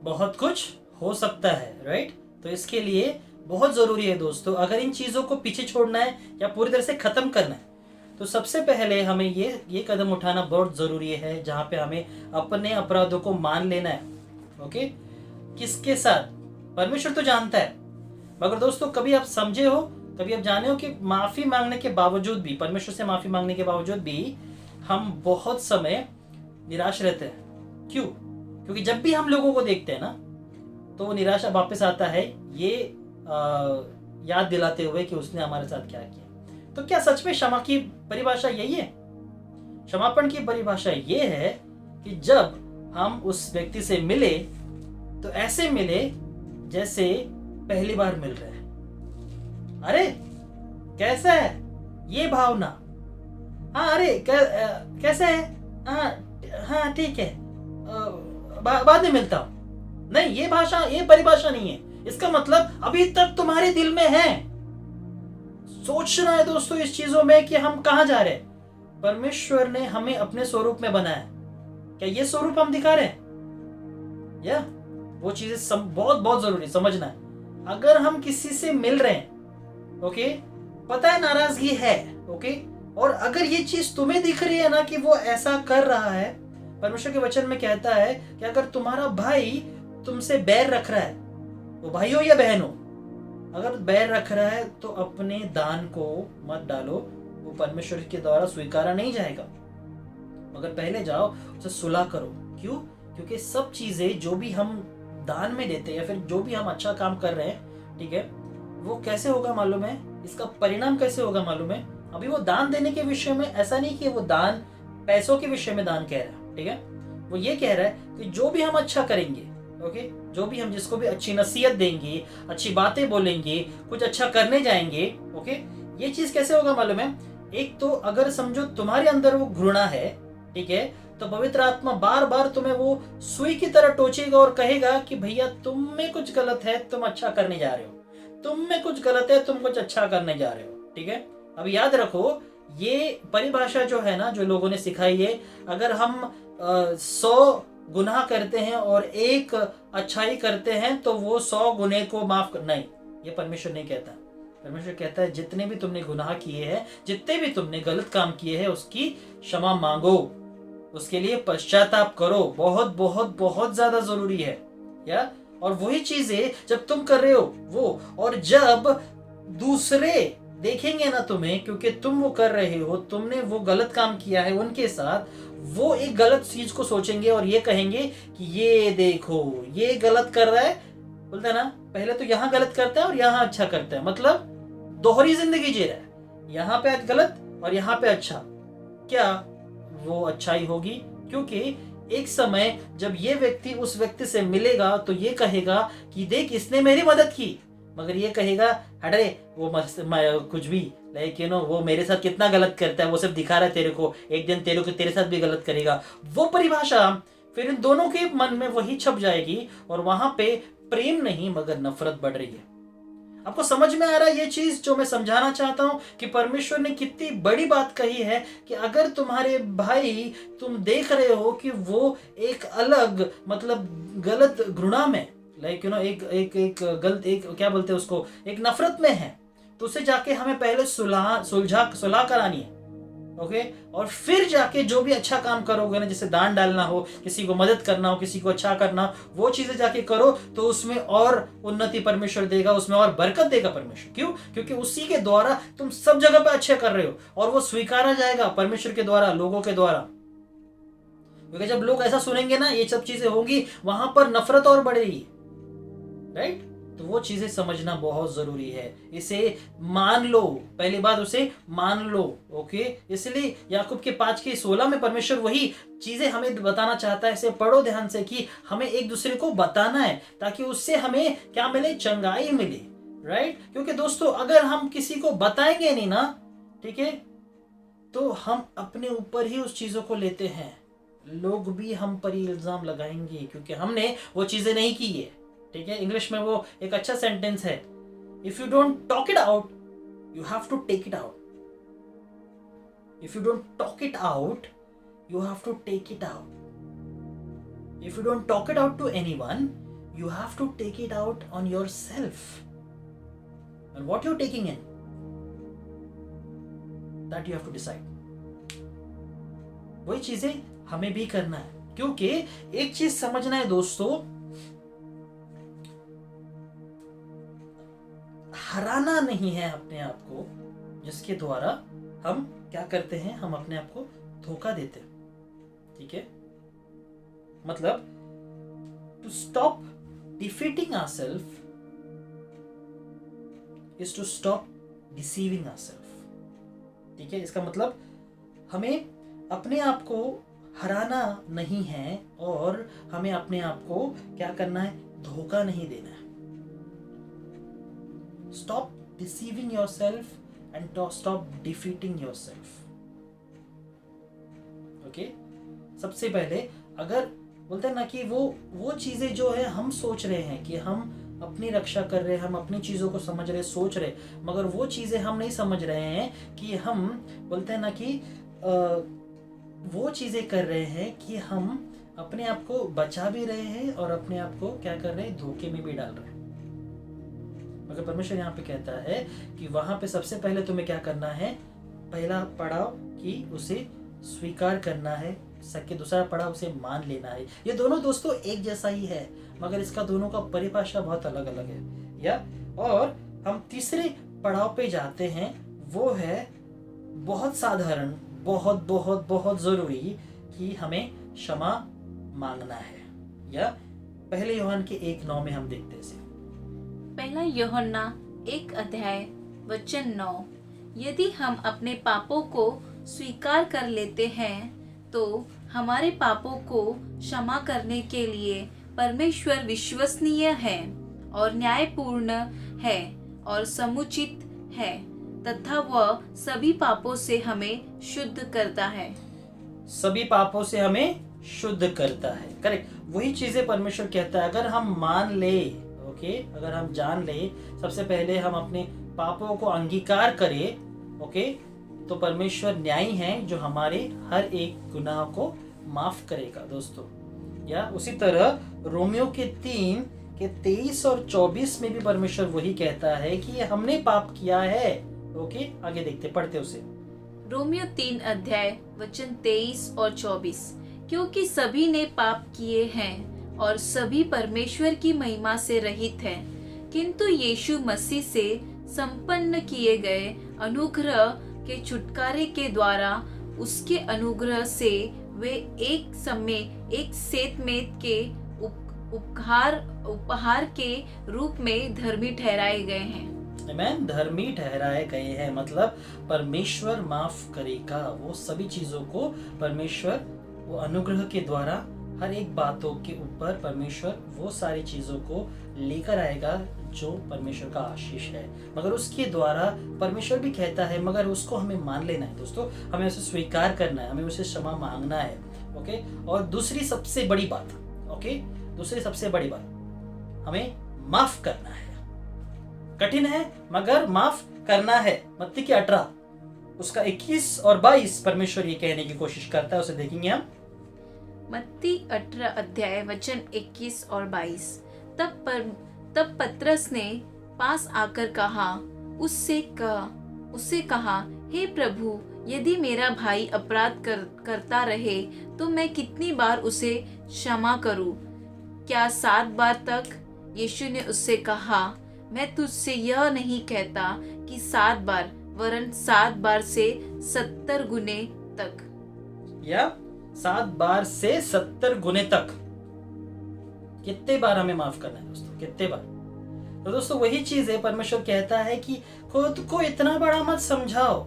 बहुत कुछ हो सकता है, राइट? तो इसके लिए बहुत जरूरी है दोस्तों, अगर इन चीजों को पीछे छोड़ना है या पूरी तरह से खत्म करना है तो सबसे पहले हमें ये कदम उठाना बहुत जरूरी है, जहाँ पे हमें अपने अपराधों को मान लेना है। ओके, किसके साथ? परमेश्वर तो जानता है, मगर दोस्तों कभी आप समझे हो, कभी आप जाने हो कि माफी मांगने के बावजूद भी, परमेश्वर से माफी मांगने के बावजूद भी हम बहुत समय निराश रहते हैं। क्यों? क्योंकि जब भी हम लोगों को देखते हैं ना तो वो निराशा वापस आता है, ये याद दिलाते हुए कि उसने हमारे साथ क्या किया। तो क्या सच में क्षमा की परिभाषा यही है? क्षमापण की परिभाषा ये है कि जब हम उस व्यक्ति से मिले तो ऐसे मिले जैसे पहली बार मिल रहे हैं। अरे कैसा है, ये भावना, हाँ अरे कैसे है, हाँ ठीक है, बाद में मिलता हूं। नहीं, ये भाषा, ये परिभाषा नहीं है। इसका मतलब अभी तक तुम्हारे दिल में है। सोचना है दोस्तों इस चीजों में कि हम कहां जा रहे हैं। परमेश्वर ने हमें अपने स्वरूप में बनाया, क्या ये स्वरूप हम दिखा रहे हैं? या वो चीजें बहुत बहुत जरूरी समझना है। अगर हम किसी से मिल रहे हैं, ओके, पता है नाराजगी है, ओके, और अगर ये चीज तुम्हें दिख रही है ना कि वो ऐसा कर रहा है, परमेश्वर के वचन में कहता है कि अगर तुम्हारा भाई तुमसे बैर रख रहा है, वो भाई हो या बहन हो, अगर बैर रख रहा है तो अपने दान को मत डालो, वो परमेश्वर के द्वारा स्वीकारा नहीं जाएगा। मगर पहले जाओ उसे सुलह करो। क्यों? क्योंकि सब चीजें जो भी हम दान में देते हैं या फिर जो भी हम अच्छा काम कर रहे हैं, ठीक है, वो कैसे होगा मालूम है? इसका परिणाम कैसे होगा मालूम है? अभी वो दान देने के विषय में ऐसा नहीं कि वो दान पैसों के विषय में दान कह रहा है, ठीक है, वो ये कह रहा है कि जो भी हम अच्छा करेंगे, ओके, जो भी हम जिसको भी अच्छी नसीहत देंगे, अच्छी बातें बोलेंगे, कुछ अच्छा करने जाएंगे, ओके, ये चीज कैसे होगा मालूम है? एक तो अगर समझो तुम्हारे अंदर वो घृणा है, ठीक है, तो पवित्र आत्मा बार बार तुम्हें वो सुई की तरह टोचेगा और कहेगा कि भैया तुम में कुछ गलत है, तुम अच्छा करने जा रहे हो, तुम में कुछ गलत है, तुम कुछ अच्छा करने जा रहे हो, ठीक है। अब याद रखो, ये परिभाषा जो है ना, जो लोगों ने सिखाई है, अगर हम 100 गुनाह करते हैं और एक अच्छाई करते हैं तो वो 100 गुने को माफ कर, नहीं, ये परमेश्वर नहीं कहता। परमेश्वर कहता है जितने भी तुमने गुनाह किए हैं, जितने भी तुमने गलत काम किए हैं, उसकी क्षमा मांगो, उसके लिए पश्चाताप करो। बहुत बहुत बहुत ज्यादा जरूरी है, या और वही चीजें जब तुम कर रहे हो वो, और जब दूसरे देखेंगे ना तुम्हें, क्योंकि तुम वो कर रहे हो, तुमने वो गलत काम किया है उनके साथ, वो एक गलत चीज को सोचेंगे और ये कहेंगे कि ये देखो ये गलत कर रहा है, बोलते हैं ना, पहले तो यहाँ गलत करता है और यहाँ अच्छा करता है, मतलब दोहरी जिंदगी जी रहा है, यहाँ पे गलत और यहाँ पे अच्छा। क्या वो अच्छाई होगी? क्योंकि एक समय जब ये व्यक्ति उस व्यक्ति से मिलेगा तो ये कहेगा कि देख इसने मेरी मदद की, मगर ये कहेगा अरे वो कुछ भी लाइक वो मेरे साथ कितना गलत करता है, वो सिर्फ दिखा रहा है तेरे को, एक दिन तेरे साथ भी गलत करेगा। वो परिभाषा फिर इन दोनों के मन में वही छप जाएगी और वहां पे प्रेम नहीं मगर नफरत बढ़ रही है। आपको समझ में आ रहा है ये चीज जो मैं समझाना चाहता हूं कि परमेश्वर ने कितनी बड़ी बात कही है कि अगर तुम्हारे भाई तुम देख रहे हो कि वो एक अलग मतलब गलत घृणा में लाइक एक गलत एक क्या बोलते हैं उसको, एक नफरत में है, तो उसे जाके हमें पहले सुलह करानी है। ओके और फिर जाके जो भी अच्छा काम करोगे ना, जैसे दान डालना हो, किसी को मदद करना हो, किसी को अच्छा करना, वो चीजें जाके करो तो उसमें और उन्नति परमेश्वर देगा, उसमें और बरकत देगा परमेश्वर। क्यों? क्योंकि उसी के द्वारा तुम सब जगह पे अच्छे कर रहे हो और वो स्वीकारा जाएगा परमेश्वर के द्वारा, लोगों के द्वारा। क्योंकि जब लोग ऐसा सुनेंगे ना, ये सब चीजें होंगी, वहां पर नफरत और बढ़ेगी, राइट? तो वो चीजें समझना बहुत जरूरी है। इसे मान लो, पहली बात उसे मान लो। ओके, इसलिए याकूब के 5:16 में परमेश्वर वही चीजें हमें बताना चाहता है। इसे पढ़ो ध्यान से कि हमें एक दूसरे को बताना है ताकि उससे हमें क्या मिले, चंगाई मिले, राइट? क्योंकि दोस्तों अगर हम किसी को बताएंगे नहीं ना, ठीक है, तो हम अपने ऊपर ही उस चीजों को लेते हैं। लोग भी हम पर इल्जाम लगाएंगे क्योंकि हमने वो चीजें नहीं की है, ठीक है? इंग्लिश में वो एक अच्छा सेंटेंस है, if you don't talk it out you have to take it out. If you don't talk it out you have to take it out. If you don't talk it out to anyone you have to take it out on yourself. And what you taking in, that you have to decide. वही चीजें हमें भी करना है, क्योंकि एक चीज समझना है दोस्तों, हराना नहीं है अपने आप को, जिसके द्वारा हम क्या करते हैं, हम अपने आप को धोखा देते हैं, ठीक है? मतलब to stop defeating ourselves is to stop deceiving ourselves, ठीक है? इसका मतलब हमें अपने आप को हराना नहीं है और हमें अपने आप को क्या करना है, धोखा नहीं देना है। Stop deceiving yourself and stop defeating yourself. Okay? सबसे पहले अगर बोलते हैं ना कि वो चीजें जो है हम सोच रहे हैं कि हम अपनी रक्षा कर रहे हैं, हम अपनी चीजों को समझ रहे, सोच रहे, मगर वो चीजें हम नहीं समझ रहे हैं कि हम बोलते हैं ना कि वो चीजें कर रहे हैं कि हम अपने आप को बचा भी रहे हैं और अपने आप को क्या कर रहे हैं, धोखे में भी डाल रहे हैं। मगर परमेश्वर यहाँ पे कहता है कि वहां पे सबसे पहले तुम्हें क्या करना है, पहला पड़ाव कि उसे स्वीकार करना है, सबके दूसरा पड़ाव उसे मान लेना है। ये दोनों दोस्तों एक जैसा ही है, मगर इसका दोनों का परिभाषा बहुत अलग अलग है, या और हम तीसरे पड़ाव पे जाते हैं, वो है बहुत साधारण, बहुत बहुत बहुत जरूरी कि हमें क्षमा मांगना है। या पहले यूहन्ना के 1:9 में हम देखते हैं, पहला यूहन्ना 1:9, यदि हम अपने पापों को स्वीकार कर लेते हैं तो हमारे पापों को क्षमा करने के लिए परमेश्वर विश्वसनीय है और न्यायपूर्ण है और समुचित है तथा वह सभी पापों से हमें शुद्ध करता है। सभी पापों से हमें शुद्ध करता है, करेक्ट? वही चीजें परमेश्वर कहता है। अगर हम मान ले, ओके, अगर हम जान ले, सबसे पहले हम अपने पापों को अंगीकार करें, ओके, तो परमेश्वर न्यायी है जो हमारे हर एक गुनाह को माफ करेगा दोस्तों। या उसी तरह रोमियो के 3:23 और 24 में भी परमेश्वर वही कहता है कि हमने पाप किया है। ओके, आगे देखते, पढ़ते उसे। रोमियो 3:23 और 24, क्योंकि सभी ने पाप किए हैं और सभी परमेश्वर की महिमा से रहित हैं, किंतु यीशु मसीह से संपन्न किए गए अनुग्रह के छुटकारे के द्वारा उसके अनुग्रह से वे एक समय एक सेतमेत के उपहार के रूप में धर्मी ठहराए गए हैं। आमीन, धर्मी ठहराए गए हैं मतलब परमेश्वर माफ करेगा। वो सभी चीजों को परमेश्वर वो अनुग्रह के द्वारा हर एक बातों के ऊपर परमेश्वर वो सारी चीज़ों को लेकर आएगा जो परमेश्वर का आशीष है। मगर उसके द्वारा परमेश्वर भी कहता है, मगर उसको हमें मान लेना है दोस्तों, हमें उसे स्वीकार करना है, हमें उसे क्षमा मांगना है। ओके, और दूसरी सबसे बड़ी बात, दूसरी सबसे बड़ी बात, हमें माफ करना है। कठिन है मगर माफ करना है। मत्ती की 18 उसका 21 और 22 परमेश्वर ये कहने की कोशिश करता है, उसे देखेंगे हम। मत्ती 18 अध्याय वचन 21 और 22। तब पतरस ने पास आकर उससे कहा, हे प्रभु, यदि मेरा भाई अपराध करता रहे तो मैं कितनी बार उसे क्षमा करूं? क्या 7 बार तक? यीशु ने उससे कहा, मैं तुझसे यह नहीं कहता कि 7 बार, वरन 7 बार से 70 गुने तक। या 7 बार से 70 गुने तक। कितने बार हमें माफ करना है दोस्तों? कितने बार? तो दोस्तों वही चीज है, परमेश्वर कहता है कि खुद को इतना बड़ा मत समझाओ,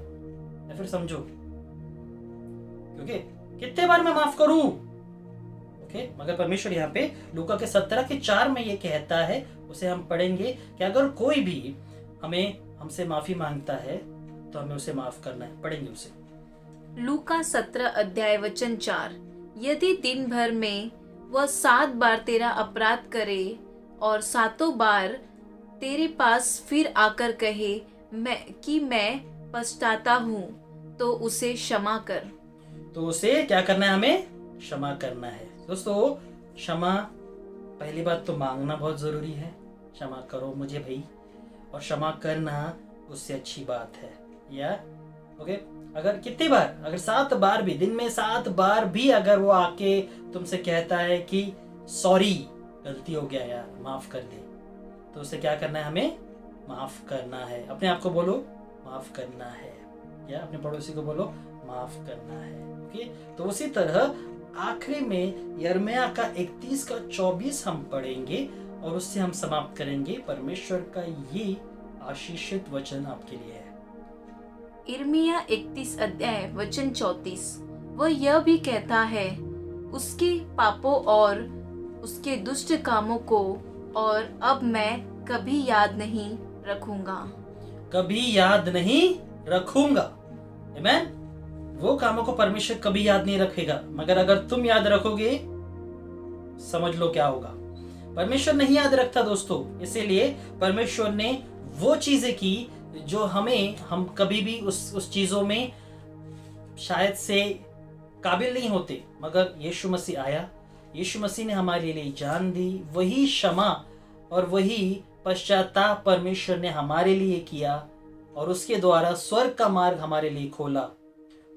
या फिर समझो, क्योंकि कितने बार मैं माफ करूं? ओके, मगर परमेश्वर यहाँ पे लूका के 17:4 में ये कहता है, उसे हम पढ़ेंगे कि अगर कोई भी हमसे माफी मांगता है तो हमें उसे माफ करना है। पढ़ेंगे उसे। लूका 17 अध्याय वचन 4। यदि दिन भर में वह 7 बार तेरा अपराध करे और 7 बार तेरे पास फिर आकर कहे मैं पछताता हूँ, तो उसे क्षमा कर। तो उसे क्या करना है? हमें क्षमा करना है। दोस्तों क्षमा, पहली बात तो मांगना बहुत जरूरी है, क्षमा करो मुझे भाई, और क्षमा करना उससे अच्छी बात है। या ओके, अगर कितनी बार, अगर 7 बार भी, दिन में 7 बार भी अगर वो आके तुमसे कहता है कि सॉरी, गलती हो गया यार, माफ कर दे, तो उसे क्या करना है? हमें माफ करना है। अपने आप को बोलो माफ करना है, या अपने पड़ोसी को बोलो माफ करना है। ओके, तो उसी तरह आखिरी में यिर्मयाह का 31:24 हम पढ़ेंगे और उससे हम समाप्त करेंगे। परमेश्वर का ये आशीषित वचन आपके लिए है। यिर्मयाह 31 अध्याय वचन 34। वह यह भी कहता है, उसके पापों और उसके दुष्ट कामों को और अब मैं कभी याद नहीं रखूंगा। कभी याद नहीं रखूंगा। आमीन। वो कामों को परमेश्वर कभी याद नहीं रखेगा, मगर अगर तुम याद रखोगे, समझ लो क्या होगा। परमेश्वर नहीं याद रखता दोस्तों, इसीलिए परमेश्वर ने वो चीजें की जो हम कभी भी उस चीजों में शायद से काबिल नहीं होते, मगर यीशु मसीह आया, यीशु मसीह ने हमारे लिए जान दी। वही क्षमा और वही पश्चाताप परमेश्वर ने हमारे लिए किया और उसके द्वारा स्वर्ग का मार्ग हमारे लिए खोला।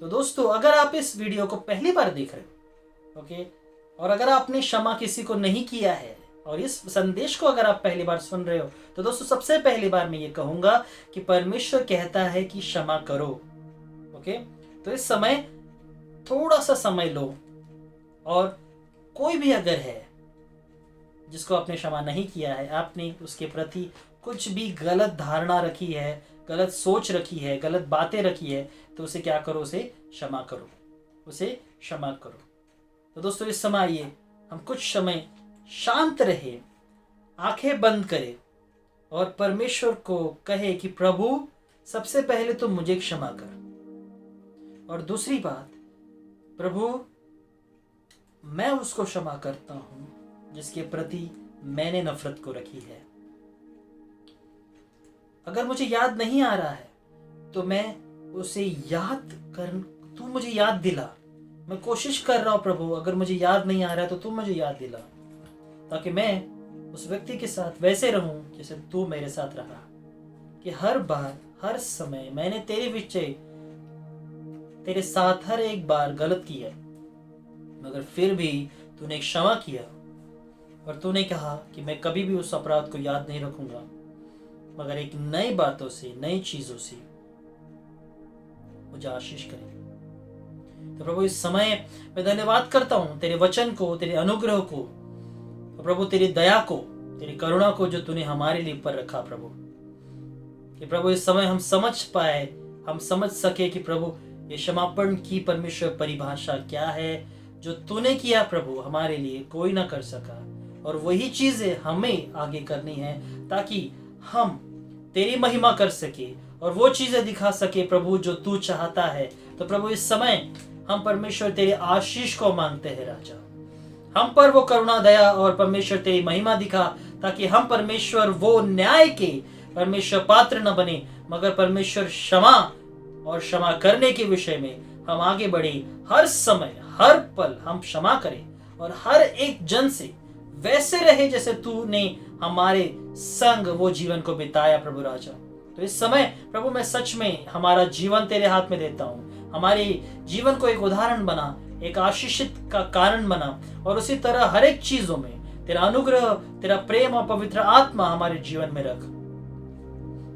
तो दोस्तों अगर आप इस वीडियो को पहली बार देख रहे हो, ओके, और अगर आपने क्षमा किसी को नहीं किया है और इस संदेश को अगर आप पहली बार सुन रहे हो, तो दोस्तों सबसे पहली बार मैं ये कहूंगा कि परमेश्वर कहता है कि क्षमा करो। ओके, तो इस समय थोड़ा सा समय लो, और कोई भी अगर है जिसको आपने क्षमा नहीं किया है, आपने उसके प्रति कुछ भी गलत धारणा रखी है, गलत सोच रखी है, गलत बातें रखी है, तो उसे क्या करो? उसे क्षमा करो, उसे क्षमा करो। तो दोस्तों इस समय आइए हम कुछ समय शांत रहे, आंखें बंद करें और परमेश्वर को कहे कि प्रभु सबसे पहले तो मुझे क्षमा कर, और दूसरी बात, प्रभु मैं उसको क्षमा करता हूं जिसके प्रति मैंने नफरत को रखी है। अगर मुझे याद नहीं आ रहा है तो मैं उसे तू मुझे याद दिला। मैं कोशिश कर रहा हूं प्रभु, अगर मुझे याद नहीं आ रहा है तो तू मुझे याद दिला, ताकि मैं उस व्यक्ति के साथ वैसे रहूं जैसे तू मेरे साथ रहा, कि हर बार हर समय मैंने तेरे साथ हर एक बार गलत किया, मगर फिर भी तूने क्षमा किया और तूने कहा कि मैं कभी भी उस अपराध को याद नहीं रखूंगा, मगर एक नई बातों से, नई चीजों से मुझे आशीष करें। तो प्रभु इस समय मैं धन्यवाद करता हूं तेरे वचन को, तेरे अनुग्रह को, तो प्रभु तेरी दया को, तेरी करुणा को जो तूने हमारे लिए पर रखा प्रभु, कि प्रभु इस समय हम समझ पाए, हम समझ सके कि प्रभु ये क्षमापण की परमेश्वर परिभाषा क्या है, जो तूने किया प्रभु हमारे लिए कोई ना कर सका, और वही चीजें हमें आगे करनी है ताकि हम तेरी महिमा कर सके और वो चीजें दिखा सके प्रभु जो तू चाहता है। तो प्रभु इस समय हम परमेश्वर तेरे आशीष को मांगते हैं राजा, हम पर वो करुणा दया और परमेश्वर तेरी महिमा दिखा, ताकि हम परमेश्वर वो न्याय के परमेश्वर पात्र न बने, मगर परमेश्वर क्षमा और क्षमा करने के विषय में हम आगे बढ़े। हर समय हर पल हम क्षमा करें और हर एक जन से वैसे रहे जैसे तूने हमारे संग वो जीवन को बिताया प्रभु राजा। तो इस समय प्रभु मैं सच में हमारा जीवन तेरे हाथ में देता हूँ, हमारे जीवन को एक उदाहरण बना, एक आशीषित का कारण बना, और उसी तरह हर एक चीजों में तेरा अनुग्रह, तेरा प्रेम और पवित्र आत्मा हमारे जीवन में रख।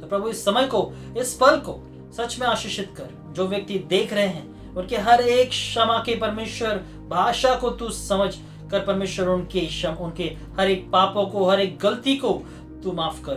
तो प्रभु इस समय को, इस पल को सच में आशीषित कर। जो व्यक्ति देख रहे हैं उनके हर एक क्षमा के परमेश्वर भाषा को तू समझ कर परमेश्वर उनके हर एक पापों को, हर एक गलती को तू माफ कर,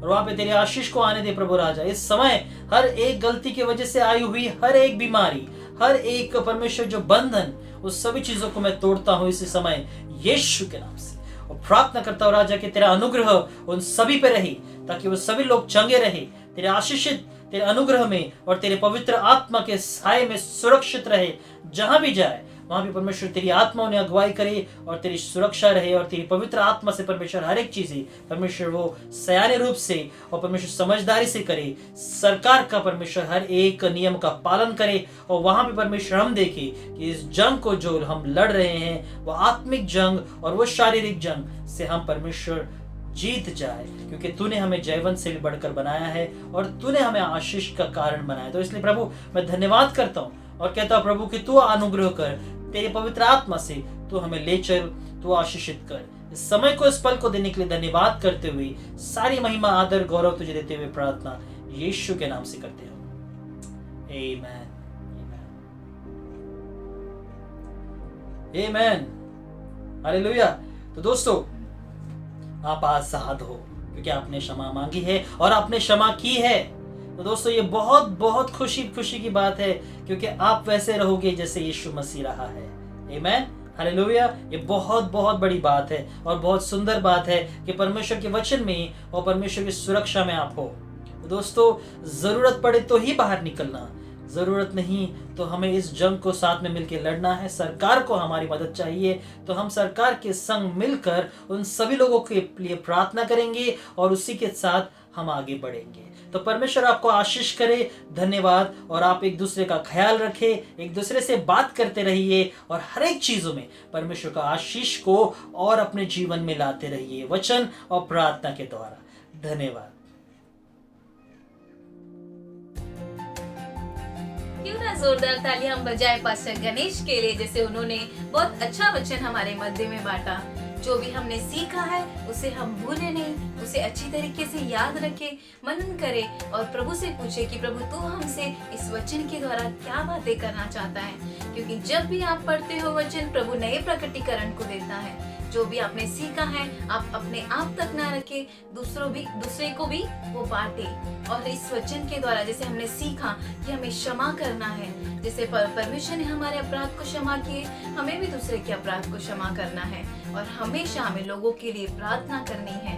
और वहां पे तेरे आशीष को आने दे प्रभु राजा। इस समय हर एक गलती की वजह से आई हुई हर एक बीमारी, हर एक परमेश्वर जो बंधन, उस सभी चीजों को मैं तोड़ता हूं इसी समय यीशु के नाम से, और प्रार्थना करता हूं राजा कि तेरा अनुग्रह उन सभी पे रहे, ताकि वो सभी लोग चंगे रहे, तेरे आशीषित तेरे अनुग्रह में और तेरे पवित्र आत्मा के साए में सुरक्षित रहे। जहां भी जाए वहां भी परमेश्वर तेरी आत्मा उन्हें अगुवाई करे और तेरी सुरक्षा रहे, और तेरी पवित्र आत्मा से परमेश्वर हर एक चीज परमेश्वर वो सयाने रूप से और परमेश्वर समझदारी से करे। सरकार का परमेश्वर हर एक नियम का पालन करे, और वहां भी परमेश्वर हम देखे कि इस जंग को जो हम लड़ रहे हैं वो आत्मिक जंग और वो शारीरिक जंग से हम परमेश्वर जीत जाए, क्योंकि तूने हमें जयवंत से भी बढ़कर बनाया है और तूने हमें आशीष का कारण बनाया। तो इसलिए प्रभु मैं धन्यवाद करता हूँ और कहता हूँ प्रभु कि तू अनुग्रह कर, तेरे पवित्र आत्मा से तू हमें ले चल, तू आशीषित कर। इस समय को, इस पल को देने के लिए धन्यवाद करते हुए सारी महिमा आदर गौरव तुझे देते हुए प्रार्थना यीशु के नाम से करते हो, आमेन, आमेन, हालेलुया। तो दोस्तों आप आजाद हो, क्योंकि आपने क्षमा मांगी है और आपने क्षमा की है। तो दोस्तों ये बहुत बहुत खुशी की बात है, क्योंकि आप वैसे रहोगे जैसे यीशु मसीह रहा है। आमेन, हालेलुया। ये बहुत बहुत बड़ी बात है और बहुत सुंदर बात है कि परमेश्वर के वचन में और परमेश्वर की सुरक्षा में आप हो। तो दोस्तों जरूरत पड़े तो ही बाहर निकलना, जरूरत नहीं तो हमें इस जंग को साथ में मिलकर लड़ना है। सरकार को हमारी मदद चाहिए, तो हम सरकार के संग मिलकर उन सभी लोगों के लिए प्रार्थना करेंगे और उसी के साथ हम आगे बढ़ेंगे। तो परमेश्वर आपको आशीष करे। धन्यवाद। और आप एक दूसरे का ख्याल रखें, एक दूसरे से बात करते रहिए और हर एक चीजों में परमेश्वर का आशीष को और अपने जीवन में लाते रहिए, वचन और प्रार्थना के द्वारा। धन्यवाद। क्यों ना जोरदार तालियां हम बजाएं पास्टर गणेश के लिए, जैसे उन्होंने बहुत अच्छा वचन हमारे मध्य में बांटा। जो भी हमने सीखा है उसे हम भूले नहीं, उसे अच्छी तरीके से याद रखे, मनन करे और प्रभु से पूछे कि प्रभु तू हमसे इस वचन के द्वारा क्या बातें करना चाहता है। क्योंकि जब भी आप पढ़ते हो वचन, प्रभु नए प्रकटीकरण को देता है। जो भी आपने सीखा है आप अपने आप तक ना रखे, दूसरे को भी वो बांटे। और इस वचन के द्वारा जैसे हमने सीखा कि हमें क्षमा करना है, जैसे परमेश्वर ने हमारे अपराध को क्षमा किए, हमें भी दूसरे के अपराध को क्षमा करना है और हमेशा हमें लोगों के लिए प्रार्थना करनी है।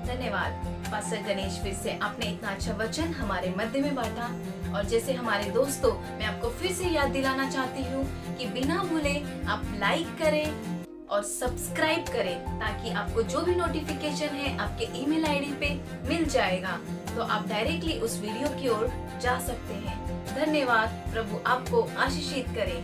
धन्यवाद पास्टर गणेश, फिर से आपने इतना अच्छा वचन हमारे मध्य में बांटा। और जैसे हमारे दोस्तों, मैं आपको फिर से याद दिलाना चाहती हूँ कि बिना भूले आप लाइक करें और सब्सक्राइब करें, ताकि आपको जो भी नोटिफिकेशन है आपके ईमेल आईडी पे मिल जाएगा, तो आप डायरेक्टली उस वीडियो की ओर जा सकते हैं। धन्यवाद। प्रभु आपको आशीषित करे।